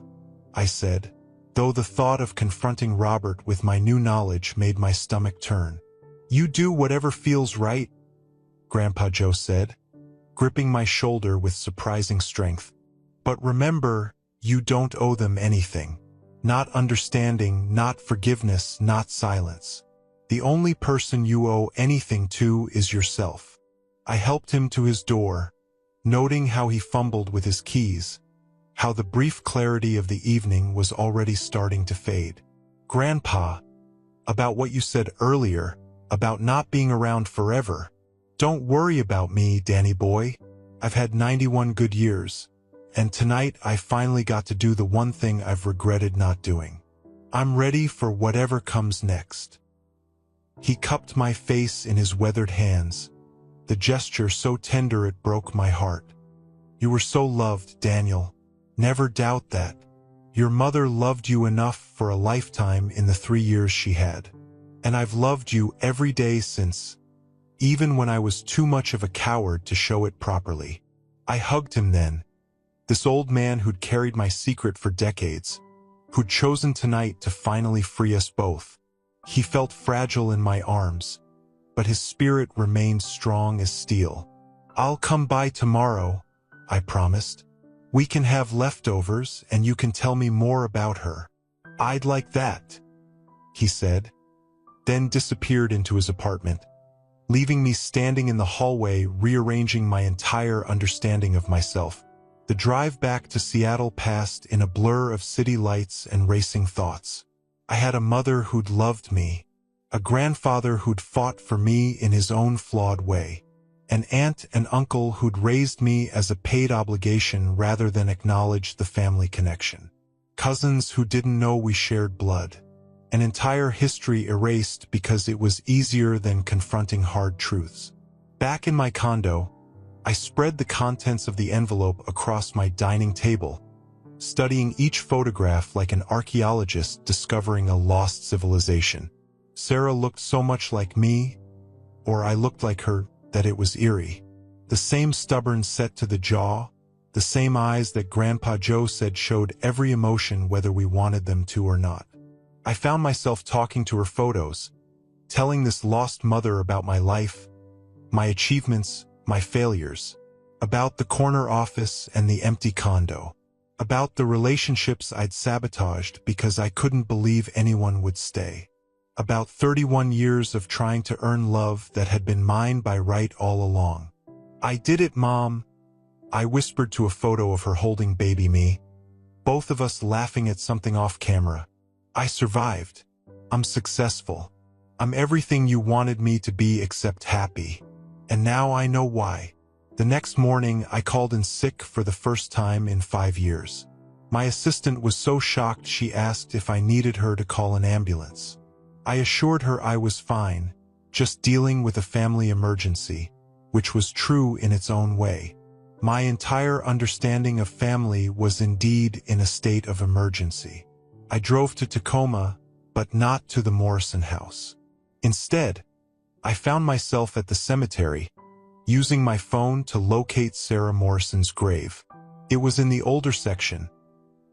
I said, though the thought of confronting Robert with my new knowledge made my stomach turn. You do whatever feels right, Grandpa Joe said, gripping my shoulder with surprising strength. But remember, you don't owe them anything. Not understanding, not forgiveness, not silence. The only person you owe anything to is yourself. I helped him to his door, noting how he fumbled with his keys, how the brief clarity of the evening was already starting to fade. Grandpa, about what you said earlier, about not being around forever. Don't worry about me, Danny boy. I've had 91 good years, and tonight I finally got to do the one thing I've regretted not doing. I'm ready for whatever comes next. He cupped my face in his weathered hands, the gesture so tender it broke my heart. You were so loved, Daniel. Never doubt that. Your mother loved you enough for a lifetime in the 3 years she had. And I've loved you every day since, even when I was too much of a coward to show it properly. I hugged him then, this old man who'd carried my secret for decades, who'd chosen tonight to finally free us both. He felt fragile in my arms, but his spirit remained strong as steel. I'll come by tomorrow, I promised. We can have leftovers and you can tell me more about her. I'd like that, he said, then disappeared into his apartment, leaving me standing in the hallway rearranging my entire understanding of myself. The drive back to Seattle passed in a blur of city lights and racing thoughts. I had a mother who'd loved me, a grandfather who'd fought for me in his own flawed way, an aunt and uncle who'd raised me as a paid obligation rather than acknowledge the family connection, cousins who didn't know we shared blood, an entire history erased because it was easier than confronting hard truths. Back in my condo, I spread the contents of the envelope across my dining table, studying each photograph like an archaeologist discovering a lost civilization. Sarah looked so much like me, or I looked like her, that it was eerie. The same stubborn set to the jaw, The same eyes that Grandpa Joe said showed every emotion whether we wanted them to or not. I found myself talking to her photos, telling this lost mother about my life, my achievements, my failures, about the corner office and the empty condo, about the relationships I'd sabotaged because I couldn't believe anyone would stay, about 31 years of trying to earn love that had been mine by right all along. "I did it, Mom," I whispered to a photo of her holding baby me, both of us laughing at something off camera. "I survived. I'm successful. I'm everything you wanted me to be except happy. And now I know why." The next morning, I called in sick for the first time in 5 years. My assistant was so shocked she asked if I needed her to call an ambulance. I assured her I was fine, just dealing with a family emergency, which was true in its own way. My entire understanding of family was indeed in a state of emergency. I drove to Tacoma, but not to the Morrison house. Instead, I found myself at the cemetery, using my phone to locate Sarah Morrison's grave. It was in the older section,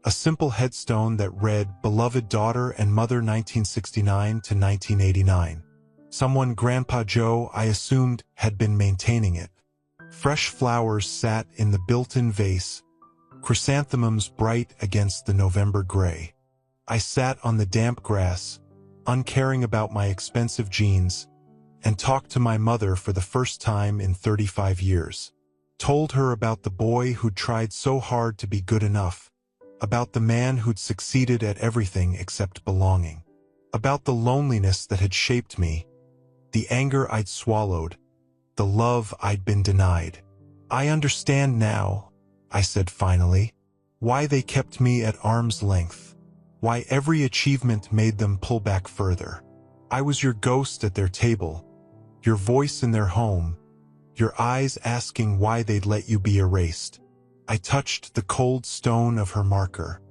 a simple headstone that read, "Beloved daughter and mother 1969 to 1989. Someone Grandpa Joe, I assumed, had been maintaining it. Fresh flowers sat in the built-in vase, chrysanthemums bright against the November gray. I sat on the damp grass, uncaring about my expensive jeans, and talked to my mother for the first time in 35 years. Told her about the boy who'd tried so hard to be good enough, about the man who'd succeeded at everything except belonging, about the loneliness that had shaped me, the anger I'd swallowed, the love I'd been denied. "I understand now," I said finally, "why they kept me at arm's length, why every achievement made them pull back further. I was your ghost at their table, your voice in their home, your eyes asking why they'd let you be erased." I touched the cold stone of her marker.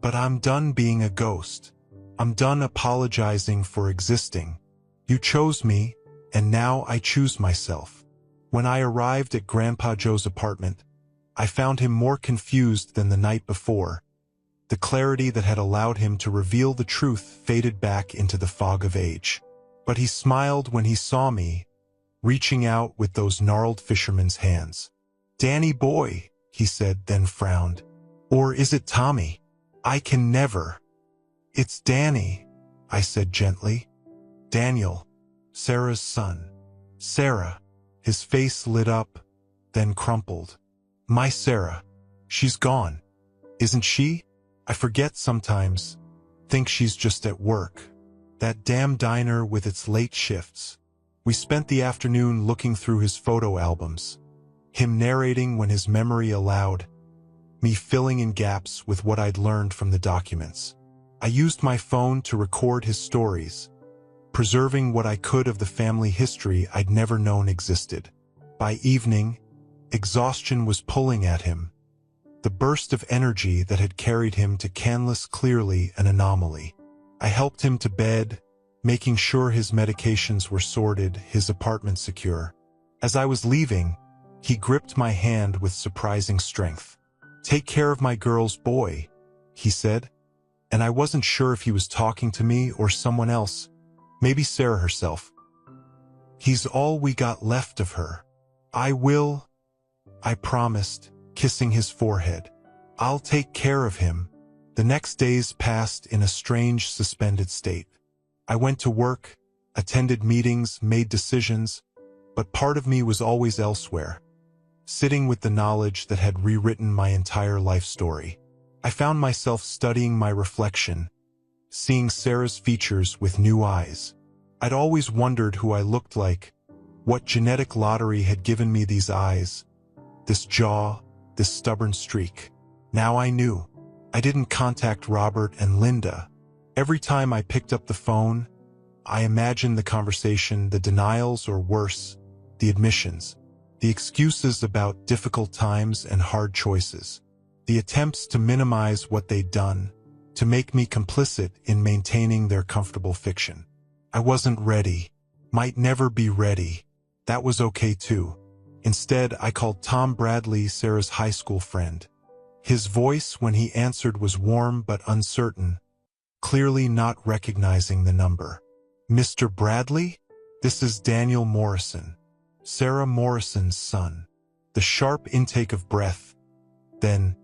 "But I'm done being a ghost. I'm done apologizing for existing. You chose me, and now I choose myself." When I arrived at Grandpa Joe's apartment, I found him more confused than the night before. The clarity that had allowed him to reveal the truth faded back into the fog of age. But he smiled when he saw me, reaching out with those gnarled fisherman's hands. "Danny boy," he said, then frowned. "Or is it Tommy? I can never." "It's Danny," I said gently. "Daniel, Sarah's son." "Sarah." His face lit up, then crumpled. "My Sarah. She's gone. Isn't she? I forget sometimes. Think she's just at work. That damn diner with its late shifts." We spent the afternoon looking through his photo albums, him narrating when his memory allowed, me filling in gaps with what I'd learned from the documents. I used my phone to record his stories, preserving what I could of the family history I'd never known existed. By evening, exhaustion was pulling at him, the burst of energy that had carried him to Canlis clearly an anomaly. I helped him to bed, making sure his medications were sorted, his apartment secure. As I was leaving, he gripped my hand with surprising strength. "Take care of my girl's boy," he said, and I wasn't sure if he was talking to me or someone else. Maybe Sarah herself. "He's all we got left of her." "I will," I promised, kissing his forehead. "I'll take care of him." The next days passed in a strange suspended state. I went to work, attended meetings, made decisions, but part of me was always elsewhere, sitting with the knowledge that had rewritten my entire life story. I found myself studying my reflection, seeing Sarah's features with new eyes. I'd always wondered who I looked like, what genetic lottery had given me these eyes, this jaw, this stubborn streak. Now I knew. I didn't contact Robert and Linda. Every time I picked up the phone, I imagined the conversation, the denials, or worse, the admissions, the excuses about difficult times and hard choices, the attempts to minimize what they'd done, to make me complicit in maintaining their comfortable fiction. I wasn't ready, might never be ready. That was okay too. Instead, I called Tom Bradley, Sarah's high school friend. His voice when he answered was warm but uncertain, clearly not recognizing the number. "Mr. Bradley? This is Daniel Morrison, Sarah Morrison's son." The sharp intake of breath. Then,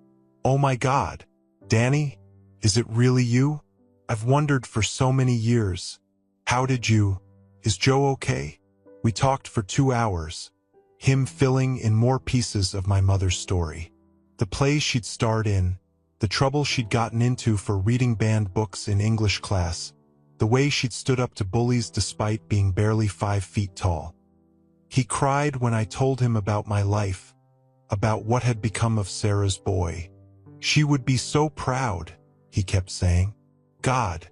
"Oh my God, Danny, is it really you? I've wondered for so many years. How did you? Is Joe okay?" We talked for 2 hours, him filling in more pieces of my mother's story. The plays she'd starred in, the trouble she'd gotten into for reading banned books in English class, the way she'd stood up to bullies despite being barely 5 feet tall. He cried when I told him about my life, about what had become of Sarah's boy. "She would be so proud," he kept saying. "God,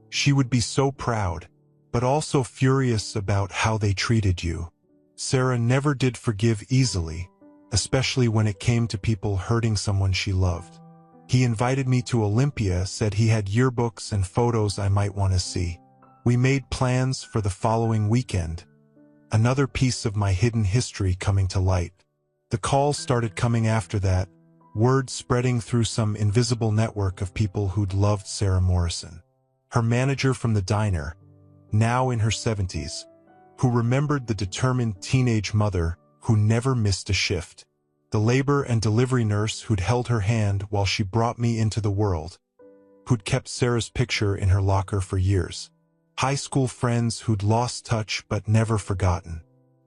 she would be so proud, but also furious about how they treated you." Sarah never did forgive easily, especially when it came to people hurting someone she loved. He invited me to Olympia, said he had yearbooks and photos I might want to see. We made plans for the following weekend. Another piece of my hidden history coming to light. The calls started coming after that, word spreading through some invisible network of people who'd loved Sarah Morrison. Her manager from the diner, now in her 70s, who remembered the determined teenage mother who never missed a shift. The labor and delivery nurse who'd held her hand while she brought me into the world, who'd kept Sarah's picture in her locker for years. High school friends who'd lost touch but never forgotten.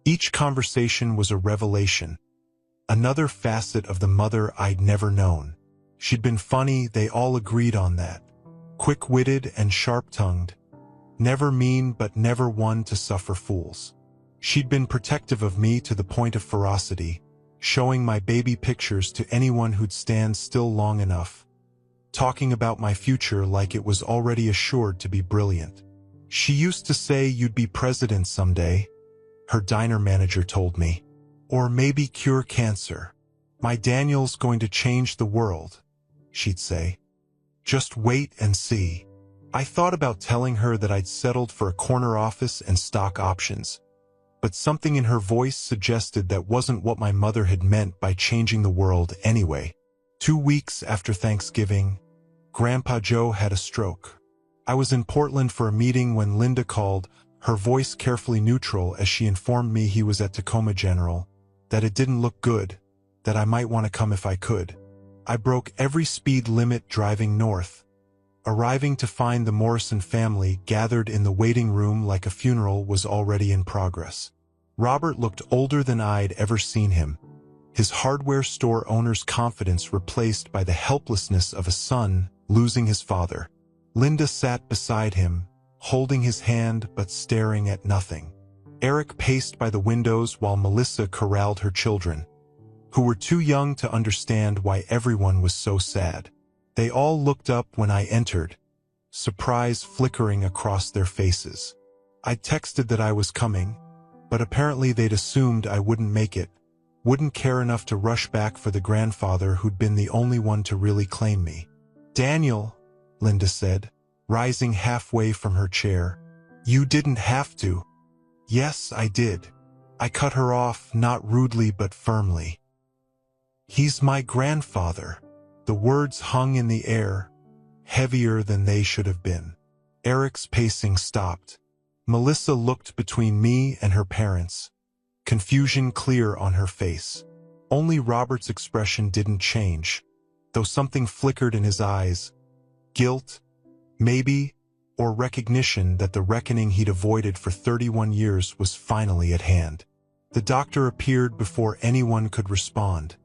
Each conversation was a revelation, another facet of the mother I'd never known. She'd been funny, they all agreed on that. Quick-witted and sharp-tongued. Never mean but never one to suffer fools. She'd been protective of me to the point of ferocity, showing my baby pictures to anyone who'd stand still long enough, talking about my future like it was already assured to be brilliant. "She used to say you'd be president someday," her diner manager told me. "Or maybe cure cancer. My Daniel's going to change the world," she'd say. "Just wait and see." I thought about telling her that I'd settled for a corner office and stock options, but something in her voice suggested that wasn't what my mother had meant by changing the world anyway. 2 weeks after Thanksgiving, Grandpa Joe had a stroke. I was in Portland for a meeting when Linda called, her voice carefully neutral as she informed me he was at Tacoma General, that it didn't look good, that I might want to come if I could. I broke every speed limit driving north, arriving to find the Morrison family gathered in the waiting room like a funeral was already in progress. Robert looked older than I'd ever seen him, his hardware store owner's confidence replaced by the helplessness of a son losing his father. Linda sat beside him, holding his hand but staring at nothing. Eric paced by the windows while Melissa corralled her children, who were too young to understand why everyone was so sad. They all looked up when I entered, surprise flickering across their faces. I'd texted that I was coming, but apparently they'd assumed I wouldn't make it, wouldn't care enough to rush back for the grandfather who'd been the only one to really claim me. "Daniel," Linda said, rising halfway from her chair, "you didn't have to." "Yes, I did." I cut her off, not rudely but firmly. "He's my grandfather." The words hung in the air, heavier than they should have been. Eric's pacing stopped. Melissa looked between me and her parents, confusion clear on her face. Only Robert's expression didn't change, though something flickered in his eyes. Guilt, maybe, or recognition that the reckoning he'd avoided for 31 years was finally at hand. The doctor appeared before anyone could respond.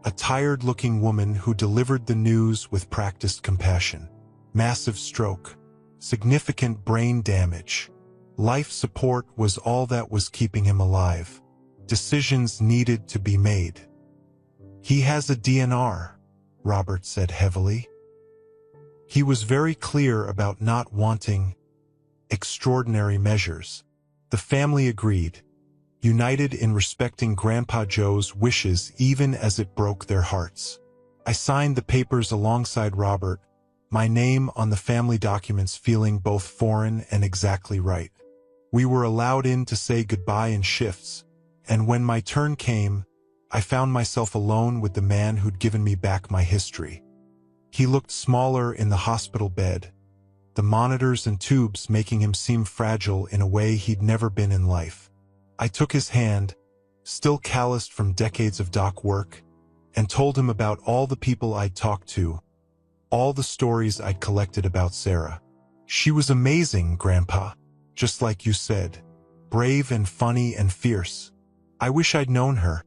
A tired-looking woman who delivered the news with practiced compassion. Massive stroke. Significant brain damage. Life support was all that was keeping him alive. Decisions needed to be made. "He has a DNR," Robert said heavily. He was very clear about not wanting extraordinary measures. The family agreed, united in respecting Grandpa Joe's wishes even as it broke their hearts. I signed the papers alongside Robert, my name on the family documents feeling both foreign and exactly right. We were allowed in to say goodbye in shifts, And when my turn came, I found myself alone with the man who'd given me back my history. He looked smaller in the hospital bed, the monitors and tubes making him seem fragile in a way he'd never been in life. I took his hand, still calloused from decades of doc work, and told him about all the people I'd talked to, all the stories I'd collected about Sarah. She was amazing, Grandpa, just like you said, brave and funny and fierce. I wish I'd known her,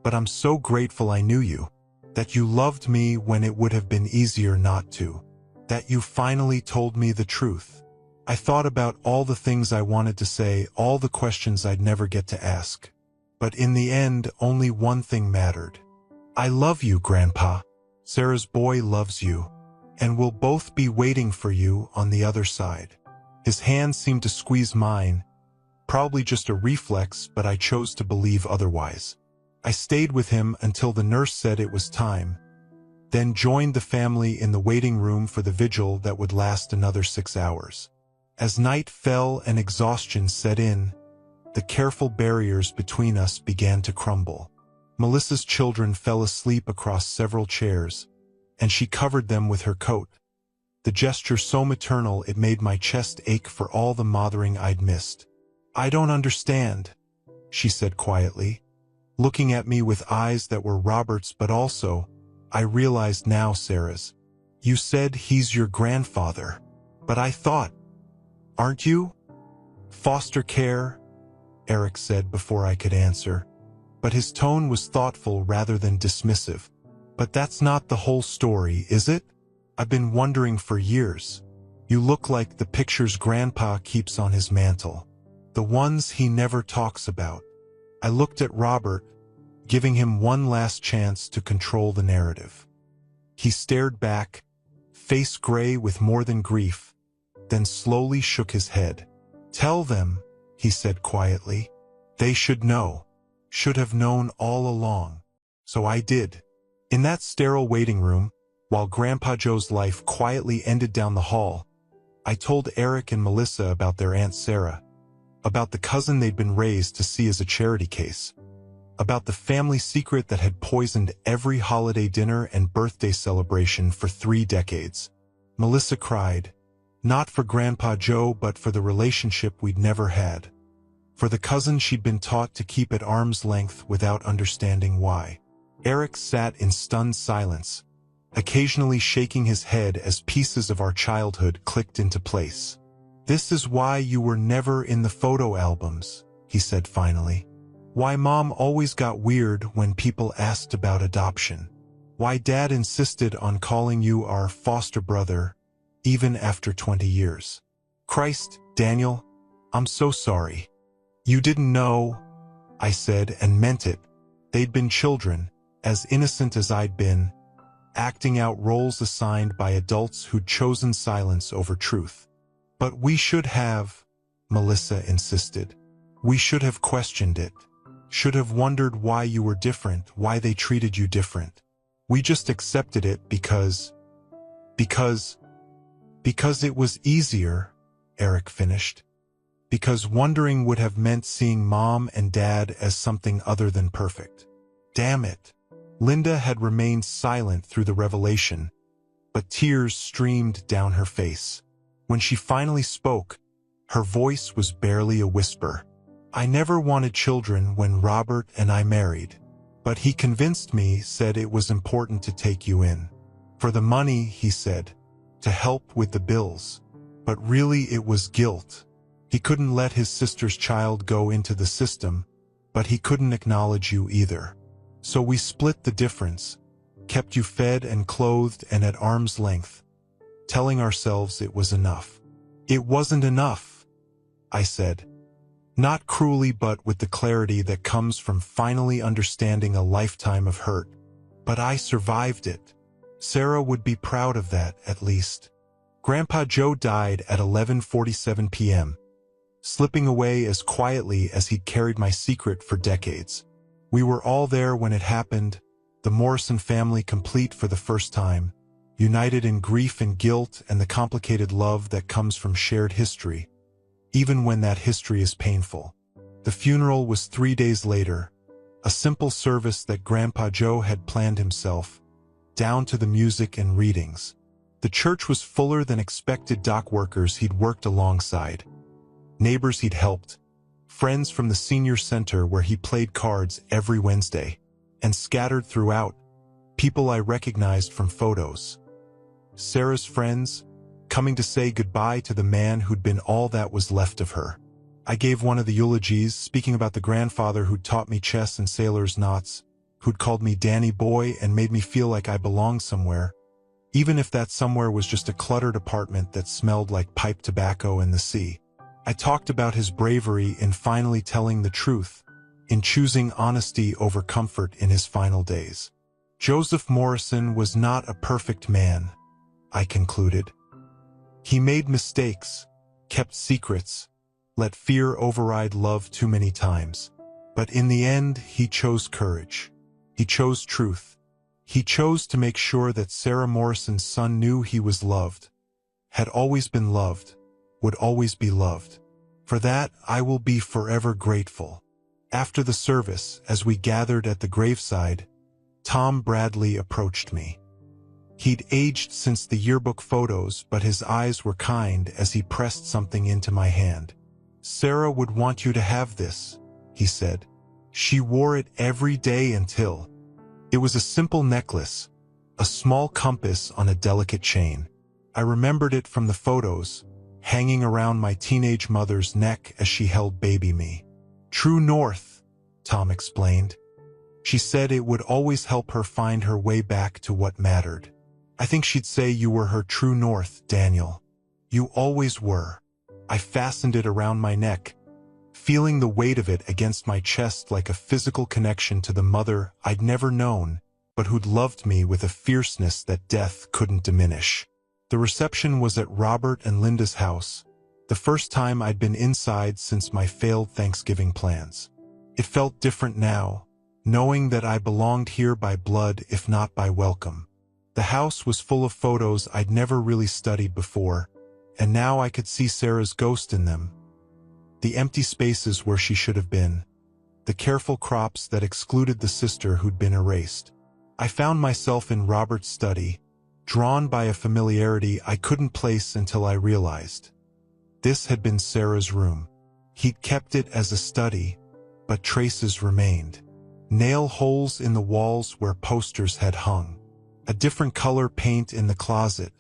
but I'm so grateful I knew you, that you loved me when it would have been easier not to, that you finally told me the truth. I thought about all the things I wanted to say, all the questions I'd never get to ask. But in the end, only one thing mattered. I love you, Grandpa. Sarah's boy loves you, and we'll both be waiting for you on the other side. His hand seemed to squeeze mine, probably just a reflex, but I chose to believe otherwise. I stayed with him until the nurse said it was time, then joined the family in the waiting room for the vigil that would last another 6 hours. As night fell and exhaustion set in, the careful barriers between us began to crumble. Melissa's children fell asleep across several chairs, and she covered them with her coat, the gesture so maternal it made my chest ache for all the mothering I'd missed. I don't understand, she said quietly, looking at me with eyes that were Robert's but also, I realized now, Sarah's. You said he's your grandfather, but I thought, aren't you? Foster care, Eric said before I could answer, but his tone was thoughtful rather than dismissive. But that's not the whole story, is it? I've been wondering for years. You look like the pictures Grandpa keeps on his mantle, the ones he never talks about. I looked at Robert, giving him one last chance to control the narrative. He stared back, face gray with more than grief, then slowly shook his head. Tell them, he said quietly. They should know, should have known all along. So I did. In that sterile waiting room, while Grandpa Joe's life quietly ended down the hall, I told Eric and Melissa about their Aunt Sarah, about the cousin they'd been raised to see as a charity case, about the family secret that had poisoned every holiday dinner and birthday celebration for 3 decades. Melissa cried, not for Grandpa Joe but for the relationship we'd never had, for the cousin she'd been taught to keep at arm's length without understanding why. Eric sat in stunned silence, occasionally shaking his head as pieces of our childhood clicked into place. This is why you were never in the photo albums, he said finally. Why Mom always got weird when people asked about adoption. Why Dad insisted on calling you our foster brother, even after 20 years. Christ, Daniel, I'm so sorry. You didn't know, I said, and meant it. They'd been children, as innocent as I'd been, acting out roles assigned by adults who'd chosen silence over truth. But we should have, Melissa insisted. We should have questioned it. Should have wondered why you were different, why they treated you different. We just accepted it because it was easier, Eric finished. Because wondering would have meant seeing Mom and Dad as something other than perfect. Damn it. Linda had remained silent through the revelation, but tears streamed down her face. When she finally spoke, her voice was barely a whisper. I never wanted children when Robert and I married, but he convinced me, said it was important to take you in. For the money, he said, to help with the bills. But really it was guilt. He couldn't let his sister's child go into the system, but he couldn't acknowledge you either. So we split the difference, kept you fed and clothed and at arm's length, telling ourselves it was enough. It wasn't enough, I said. Not cruelly but with the clarity that comes from finally understanding a lifetime of hurt. But I survived it. Sarah would be proud of that, at least. Grandpa Joe died at 11:47 p.m., slipping away as quietly as he'd carried my secret for decades. We were all there when it happened, the Morrison family complete for the first time, united in grief and guilt and the complicated love that comes from shared history, even when that history is painful. The funeral was 3 days later, a simple service that Grandpa Joe had planned himself, down to the music and readings. The church was fuller than expected. Dock workers he'd worked alongside, neighbors he'd helped, friends from the senior center where he played cards every Wednesday, and scattered throughout, people I recognized from photos. Sarah's friends, coming to say goodbye to the man who'd been all that was left of her. I gave one of the eulogies, speaking about the grandfather who'd taught me chess and sailor's knots, who'd called me Danny Boy and made me feel like I belonged somewhere, even if that somewhere was just a cluttered apartment that smelled like pipe tobacco and the sea. I talked about his bravery in finally telling the truth, in choosing honesty over comfort in his final days. Joseph Morrison was not a perfect man, I concluded. He made mistakes, kept secrets, let fear override love too many times. But in the end, he chose courage. He chose truth. He chose to make sure that Sarah Morrison's son knew he was loved, had always been loved, would always be loved. For that, I will be forever grateful. After the service, as we gathered at the graveside, Tom Bradley approached me. He'd aged since the yearbook photos, but his eyes were kind as he pressed something into my hand. "Sarah would want you to have this," he said. "She wore it every day until—" It was a simple necklace, a small compass on a delicate chain. I remembered it from the photos, hanging around my teenage mother's neck as she held baby me. "True north," Tom explained. She said it would always help her find her way back to what mattered. "I think she'd say you were her true north, Daniel. You always were." I fastened it around my neck, feeling the weight of it against my chest like a physical connection to the mother I'd never known, but who'd loved me with a fierceness that death couldn't diminish. The reception was at Robert and Linda's house, the first time I'd been inside since my failed Thanksgiving plans. It felt different now, knowing that I belonged here by blood if not by welcome. The house was full of photos I'd never really studied before, and now I could see Sarah's ghost in them. The empty spaces where she should have been, the careful crops that excluded the sister who'd been erased. I found myself in Robert's study, drawn by a familiarity I couldn't place until I realized. This had been Sarah's room. He'd kept it as a study, but traces remained. Nail holes in the walls where posters had hung. A different color paint in the closet,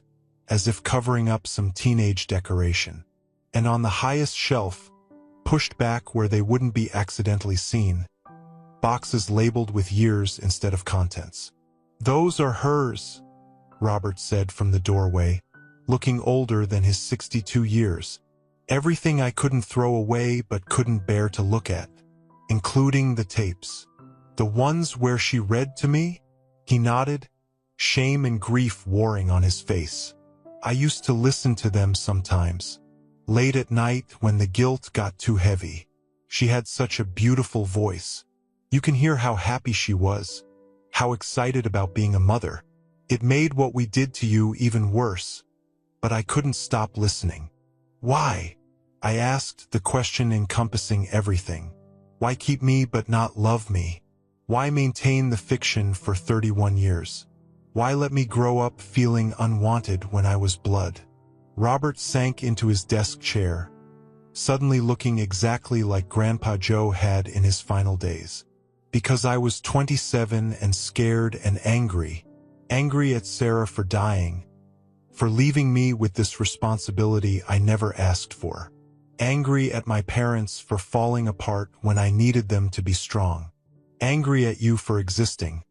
as if covering up some teenage decoration. And on the highest shelf, pushed back where they wouldn't be accidentally seen, boxes labeled with years instead of contents. "Those are hers," Robert said from the doorway, looking older than his 62 years. "Everything I couldn't throw away but couldn't bear to look at, including the tapes. The ones where she read to me?" He nodded, shame and grief warring on his face. "I used to listen to them sometimes, late at night when the guilt got too heavy. She had such a beautiful voice. You can hear how happy she was, how excited about being a mother. It made what we did to you even worse, but I couldn't stop listening." "Why?" I asked, the question encompassing everything. Why keep me but not love me? Why maintain the fiction for 31 years? Why let me grow up feeling unwanted when I was blood? Robert sank into his desk chair, suddenly looking exactly like Grandpa Joe had in his final days. "Because I was 27 and scared and angry. Angry at Sarah for dying, for leaving me with this responsibility I never asked for. Angry at my parents for falling apart when I needed them to be strong. Angry at you for existing,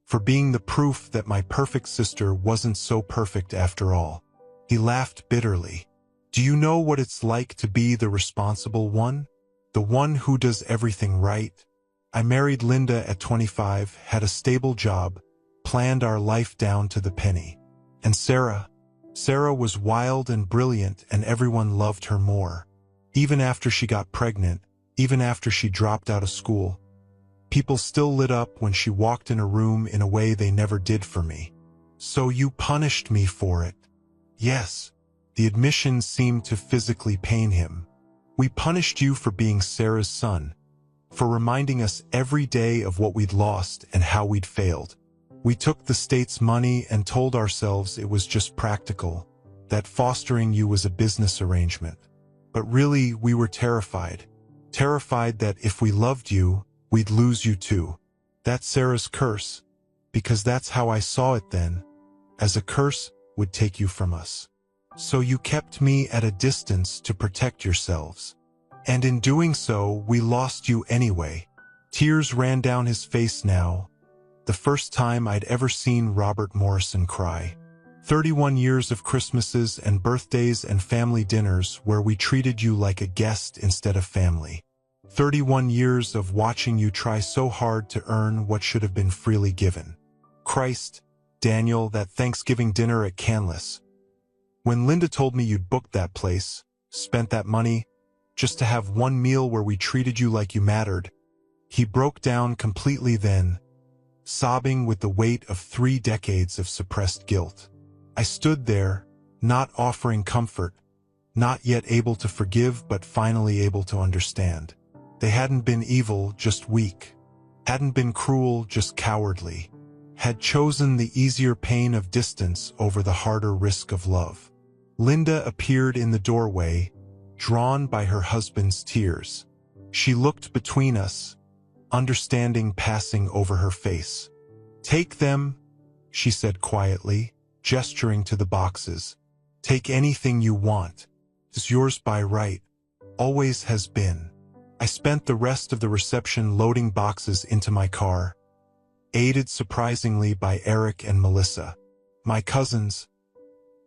for being the proof that my perfect sister wasn't so perfect after all." He laughed bitterly. "Do you know what it's like to be the responsible one? The one who does everything right? I married Linda at 25, had a stable job, planned our life down to the penny. And Sarah was wild and brilliant and everyone loved her more. Even after she got pregnant, even after she dropped out of school, people still lit up when she walked in a room in a way they never did for me. So you punished me for it." "Yes." The admission seemed to physically pain him. "We punished you for being Sarah's son, for reminding us every day of what we'd lost and how we'd failed. We took the state's money and told ourselves it was just practical, that fostering you was a business arrangement. But really, we were terrified. Terrified that if we loved you, we'd lose you too. That's Sarah's curse, because that's how I saw it then, as a curse would take you from us. So you kept me at a distance to protect yourselves. And in doing so, we lost you anyway. Tears ran down his face now, the first time I'd ever seen Robert Morrison cry. 31 years of Christmases and birthdays and family dinners where we treated you like a guest instead of family. 31 years of watching you try so hard to earn what should have been freely given. Christ, Daniel, that Thanksgiving dinner at Canlis. When Linda told me you'd booked that place, spent that money, just to have one meal where we treated you like you mattered, he broke down completely then, sobbing with the weight of 3 decades of suppressed guilt. I stood there, not offering comfort, not yet able to forgive but finally able to understand. They hadn't been evil, just weak. Hadn't been cruel, just cowardly. Had chosen the easier pain of distance over the harder risk of love. Linda appeared in the doorway, drawn by her husband's tears. She looked between us, understanding passing over her face. "Take them," she said quietly, gesturing to the boxes. "Take anything you want. It's yours by right. Always has been." I spent the rest of the reception loading boxes into my car, aided surprisingly by Eric and Melissa, my cousins.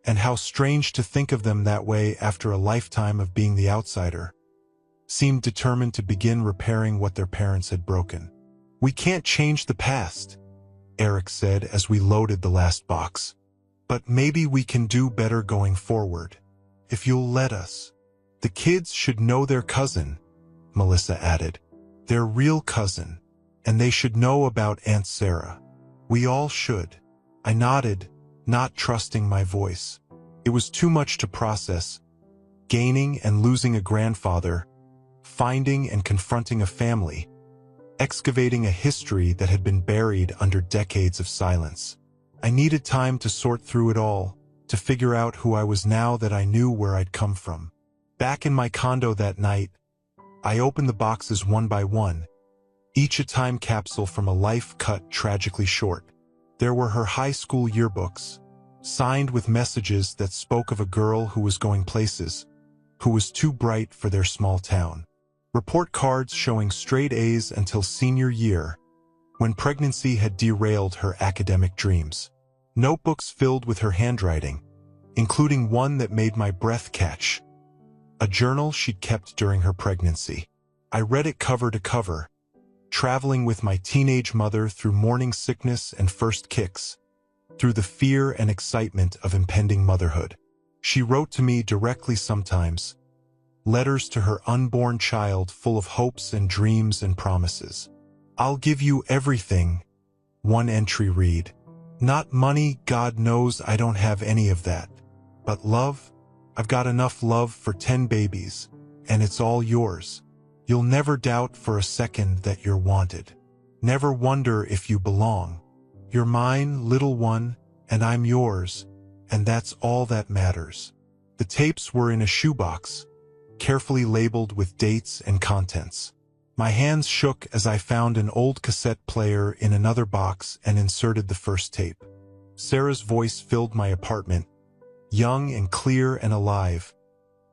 And how strange to think of them that way after a lifetime of being the outsider. Seemed determined to begin repairing what their parents had broken. "We can't change the past," Eric said as we loaded the last box. "But maybe we can do better going forward. If you'll let us." "The kids should know their cousin," Melissa added. "Their real cousin. And they should know about Aunt Sarah." "We all should." I nodded, not trusting my voice. It was too much to process. Gaining and losing a grandfather, finding and confronting a family, excavating a history that had been buried under decades of silence. I needed time to sort through it all, to figure out who I was now that I knew where I'd come from. Back in my condo that night, I opened the boxes one by one, each a time capsule from a life cut tragically short. There were her high school yearbooks, signed with messages that spoke of a girl who was going places, who was too bright for their small town. Report cards showing straight A's until senior year, when pregnancy had derailed her academic dreams. Notebooks filled with her handwriting, including one that made my breath catch. A journal she'd kept during her pregnancy. I read it cover to cover, traveling with my teenage mother through morning sickness and first kicks, through the fear and excitement of impending motherhood. She wrote to me directly sometimes, letters to her unborn child full of hopes and dreams and promises. "I'll give you everything," one entry read. "Not money, God knows I don't have any of that. But love? I've got enough love for 10 babies, and it's all yours. You'll never doubt for a second that you're wanted. Never wonder if you belong. You're mine, little one, and I'm yours, and that's all that matters." The tapes were in a shoebox, carefully labeled with dates and contents. My hands shook as I found an old cassette player in another box and inserted the first tape. Sarah's voice filled my apartment, young and clear and alive,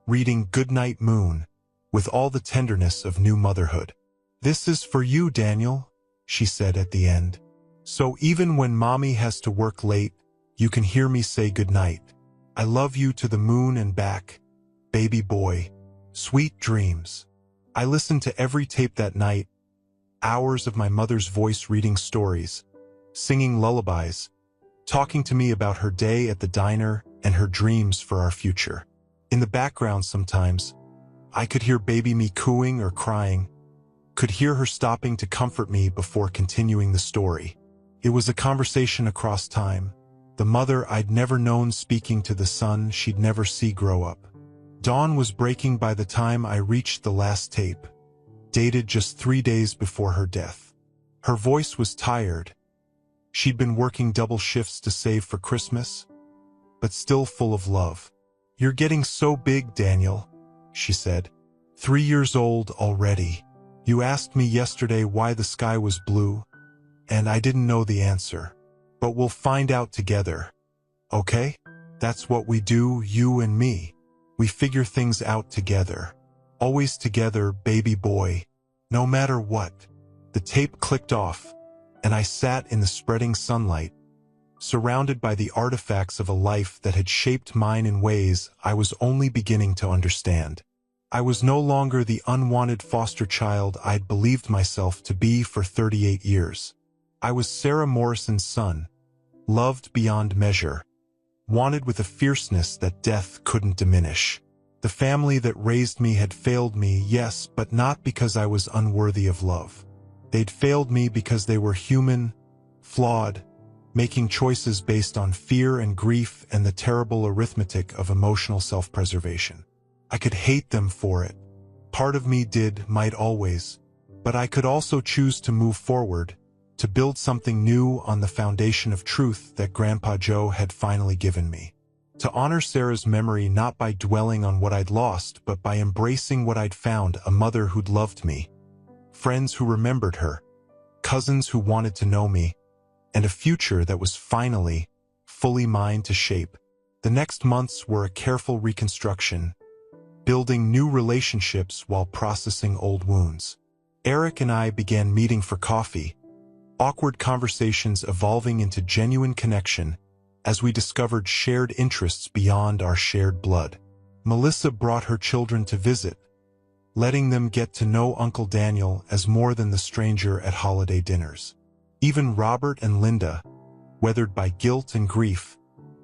reading "Goodnight Moon" with all the tenderness of new motherhood. "This is for you, Daniel," she said at the end. "So even when Mommy has to work late, you can hear me say goodnight. I love you to the moon and back, baby boy. Sweet dreams." I listened to every tape that night, hours of my mother's voice reading stories, singing lullabies, talking to me about her day at the diner and her dreams for our future. In the background sometimes, I could hear baby me cooing or crying, could hear her stopping to comfort me before continuing the story. It was a conversation across time, the mother I'd never known speaking to the son she'd never see grow up. Dawn was breaking by the time I reached the last tape. dated just 3 days before her death. Her voice was tired. She'd been working double shifts to save for Christmas, but still full of love. "You're getting so big, Daniel," she said. 3 years old already. You asked me yesterday why the sky was blue, and I didn't know the answer. But we'll find out together. Okay? That's what we do, you and me. We figure things out together. Always together, baby boy. No matter what. The tape clicked off, and I sat in the spreading sunlight, surrounded by the artifacts of a life that had shaped mine in ways I was only beginning to understand. I was no longer the unwanted foster child I'd believed myself to be for 38 years. I was Sarah Morrison's son, loved beyond measure, wanted with a fierceness that death couldn't diminish. The family that raised me had failed me, yes, but not because I was unworthy of love. They'd failed me because they were human, flawed, making choices based on fear and grief and the terrible arithmetic of emotional self-preservation. I could hate them for it. Part of me might always. But I could also choose to move forward, to build something new on the foundation of truth that Grandpa Joe had finally given me. To honor Sarah's memory not by dwelling on what I'd lost, but by embracing what I'd found: a mother who'd loved me, friends who remembered her, cousins who wanted to know me, and a future that was finally, fully mine to shape. The next months were a careful reconstruction, building new relationships while processing old wounds. Eric and I began meeting for coffee, awkward conversations evolving into genuine connection as we discovered shared interests beyond our shared blood. Melissa brought her children to visit, letting them get to know Uncle Daniel as more than the stranger at holiday dinners. Even Robert and Linda, weathered by guilt and grief,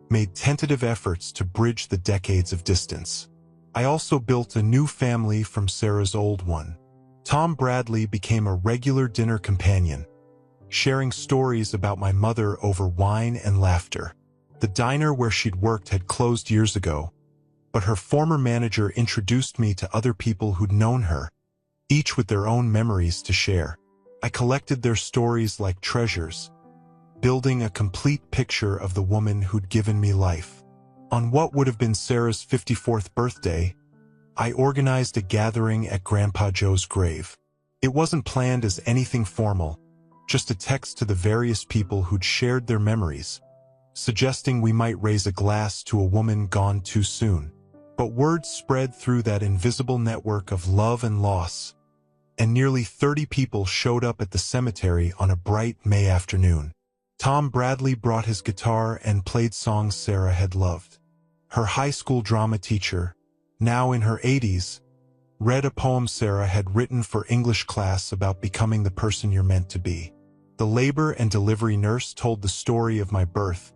made tentative efforts to bridge the decades of distance. I also built a new family from Sarah's old one. Tom Bradley became a regular dinner companion, sharing stories about my mother over wine and laughter. The diner where she'd worked had closed years ago, but her former manager introduced me to other people who'd known her, each with their own memories to share. I collected their stories like treasures, building a complete picture of the woman who'd given me life. On what would have been Sarah's 54th birthday, I organized a gathering at Grandpa Joe's grave. It wasn't planned as anything formal, just a text to the various people who'd shared their memories, suggesting we might raise a glass to a woman gone too soon. But word spread through that invisible network of love and loss, and nearly 30 people showed up at the cemetery on a bright May afternoon. Tom Bradley brought his guitar and played songs Sarah had loved. Her high school drama teacher, now in her 80s, read a poem Sarah had written for English class about becoming the person you're meant to be. The labor and delivery nurse told the story of my birth,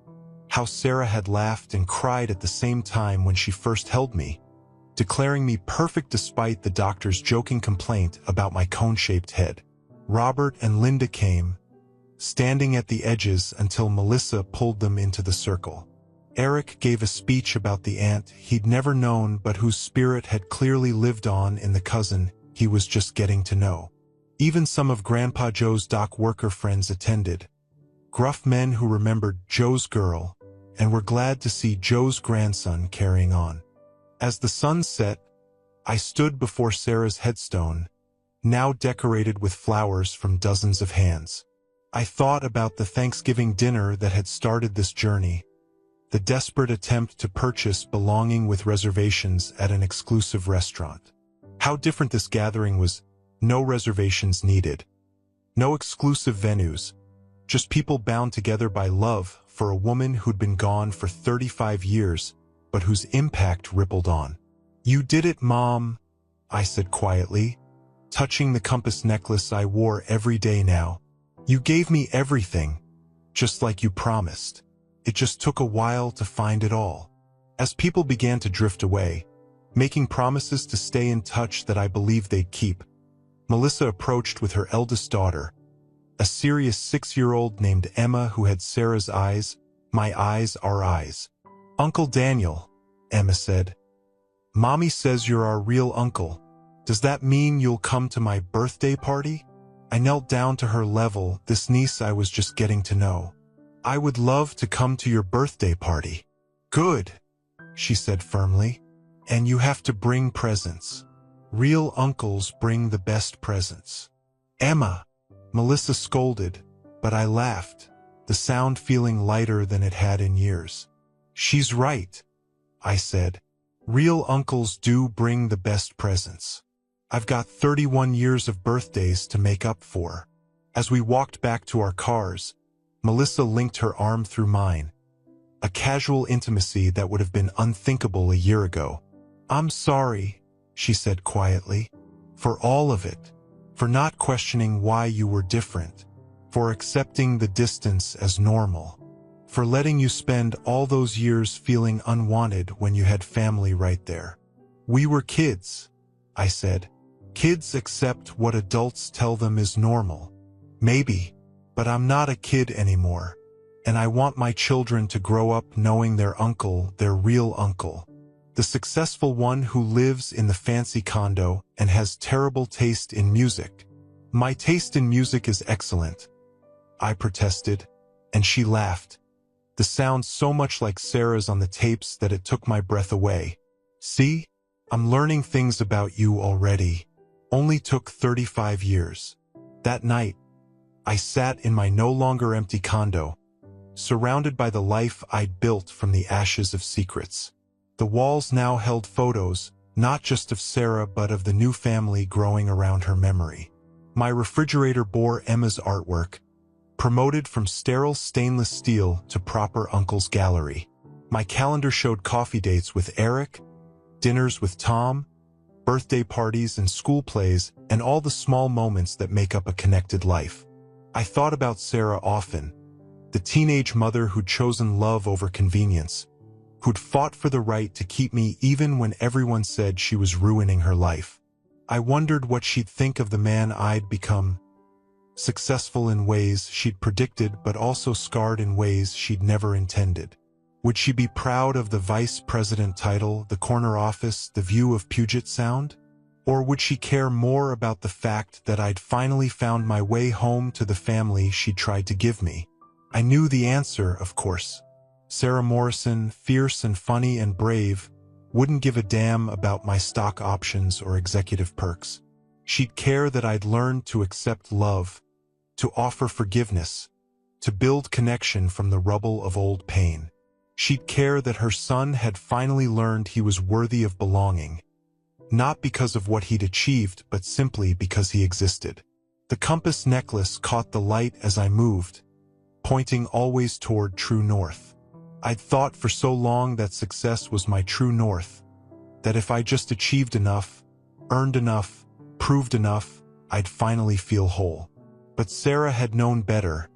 how Sarah had laughed and cried at the same time when she first held me, declaring me perfect despite the doctor's joking complaint about my cone-shaped head. Robert and Linda came, standing at the edges until Melissa pulled them into the circle. Eric gave a speech about the aunt he'd never known but whose spirit had clearly lived on in the cousin he was just getting to know. Even some of Grandpa Joe's dock worker friends attended, gruff men who remembered Joe's girl and were glad to see Joe's grandson carrying on. As the sun set, I stood before Sarah's headstone, now decorated with flowers from dozens of hands. I thought about the Thanksgiving dinner that had started this journey, the desperate attempt to purchase belonging with reservations at an exclusive restaurant. How different this gathering was: no reservations needed, no exclusive venues, just people bound together by love for a woman who'd been gone for 35 years, but whose impact rippled on. "You did it, Mom," I said quietly, touching the compass necklace I wore every day now. "You gave me everything, just like you promised. It just took a while to find it all." As people began to drift away, making promises to stay in touch that I believed they'd keep, Melissa approached with her eldest daughter, a serious 6-year-old named Emma who had Sarah's eyes, my eyes, our eyes. "Uncle Daniel," Emma said. "Mommy says you're our real uncle. Does that mean you'll come to my birthday party? I knelt down to her level, this niece I was just getting to know. I would love to come to your birthday party. Good, she said firmly. And you have to bring presents. Real uncles bring the best presents. Emma, Melissa scolded, but I laughed, the sound feeling lighter than it had in years. She's right, I said. Real uncles do bring the best presents. I've got 31 years of birthdays to make up for. As we walked back to our cars, Melissa linked her arm through mine. A casual intimacy that would have been unthinkable a year ago. I'm sorry, she said quietly, for all of it, for not questioning why you were different, for accepting the distance as normal, for letting you spend all those years feeling unwanted when you had family right there. We were kids, I said. Kids accept what adults tell them is normal. Maybe, but I'm not a kid anymore, and I want my children to grow up knowing their uncle, their real uncle. The successful one who lives in the fancy condo and has terrible taste in music. My taste in music is excellent, I protested, and she laughed. The sound so much like Sarah's on the tapes that it took my breath away. See? I'm learning things about you already. Only took 35 years. That night, I sat in my no longer empty condo, surrounded by the life I'd built from the ashes of secrets. The walls now held photos, not just of Sarah but of the new family growing around her memory. My refrigerator bore Emma's artwork, promoted from sterile stainless steel to proper uncle's gallery. My calendar showed coffee dates with Eric, dinners with Tom, birthday parties and school plays, and all the small moments that make up a connected life. I thought about Sarah often, the teenage mother who'd chosen love over convenience, who'd fought for the right to keep me even when everyone said she was ruining her life. I wondered what she'd think of the man I'd become, successful in ways she'd predicted but also scarred in ways she'd never intended. Would she be proud of the vice president title, the corner office, the view of Puget Sound? Or would she care more about the fact that I'd finally found my way home to the family she tried to give me? I knew the answer, of course. Sarah Morrison, fierce and funny and brave, wouldn't give a damn about my stock options or executive perks. She'd care that I'd learned to accept love, to offer forgiveness, to build connection from the rubble of old pain. She'd care that her son had finally learned he was worthy of belonging, not because of what he'd achieved, but simply because he existed. The compass necklace caught the light as I moved, pointing always toward true north. I'd thought for so long that success was my true north, that if I just achieved enough, earned enough, proved enough, I'd finally feel whole. But Sarah had known better,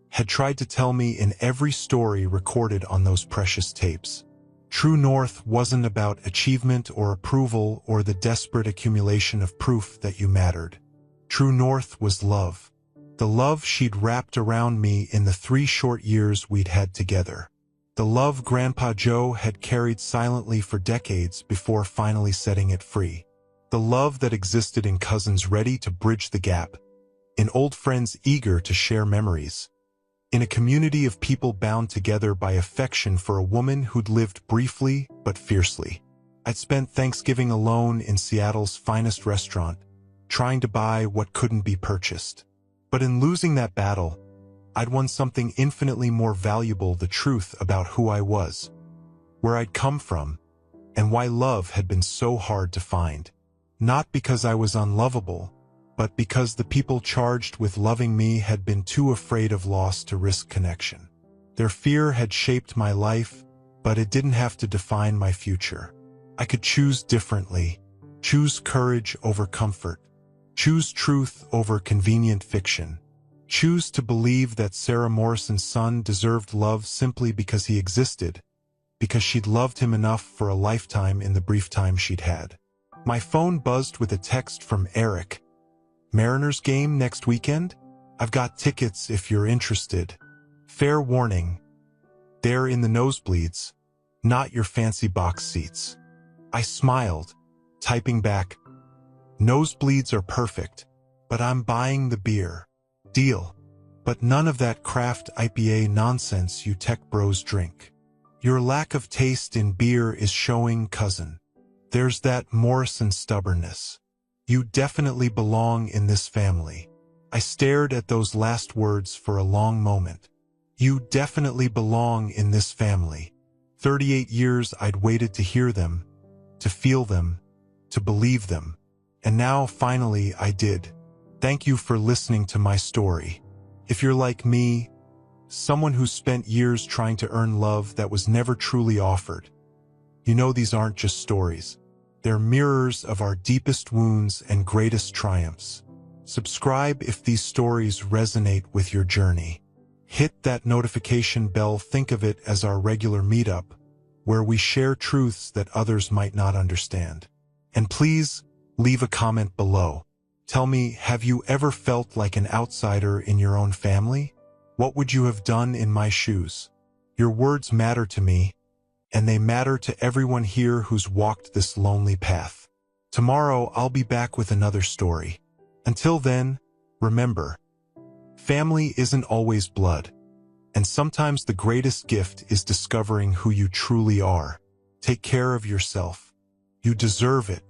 had tried to tell me in every story recorded on those precious tapes. True north wasn't about achievement or approval or the desperate accumulation of proof that you mattered. True north was love. The love she'd wrapped around me in the 3 short years we'd had together. The love Grandpa Joe had carried silently for decades before finally setting it free. The love that existed in cousins ready to bridge the gap, in old friends eager to share memories, in a community of people bound together by affection for a woman who'd lived briefly but fiercely. I'd spent Thanksgiving alone in Seattle's finest restaurant, trying to buy what couldn't be purchased. But in losing that battle, I'd won something infinitely more valuable: the truth about who I was, where I'd come from, and why love had been so hard to find. Not because I was unlovable, but because the people charged with loving me had been too afraid of loss to risk connection. Their fear had shaped my life, but it didn't have to define my future. I could choose differently, choose courage over comfort, choose truth over convenient fiction, choose to believe that Sarah Morrison's son deserved love simply because he existed, because she'd loved him enough for a lifetime in the brief time she'd had. My phone buzzed with a text from Eric. Mariners game next weekend? I've got tickets if you're interested. Fair warning, they're in the nosebleeds, not your fancy box seats. I smiled, typing back, Nosebleeds are perfect, but I'm buying the beer. Deal. But none of that craft IPA nonsense you tech bros drink. Your lack of taste in beer is showing, cousin. There's that Morrison stubbornness. You definitely belong in this family. I stared at those last words for a long moment. You definitely belong in this family. 38 years I'd waited to hear them, to feel them, to believe them. And now, finally, I did. Thank you for listening to my story. If you're like me, someone who spent years trying to earn love that was never truly offered, you know these aren't just stories. They're mirrors of our deepest wounds and greatest triumphs. Subscribe if these stories resonate with your journey. Hit that notification bell. Think of it as our regular meetup, where we share truths that others might not understand. And please, leave a comment below. Tell me, have you ever felt like an outsider in your own family? What would you have done in my shoes? Your words matter to me, and they matter to everyone here who's walked this lonely path. Tomorrow, I'll be back with another story. Until then, remember, family isn't always blood, and sometimes the greatest gift is discovering who you truly are. Take care of yourself. You deserve it.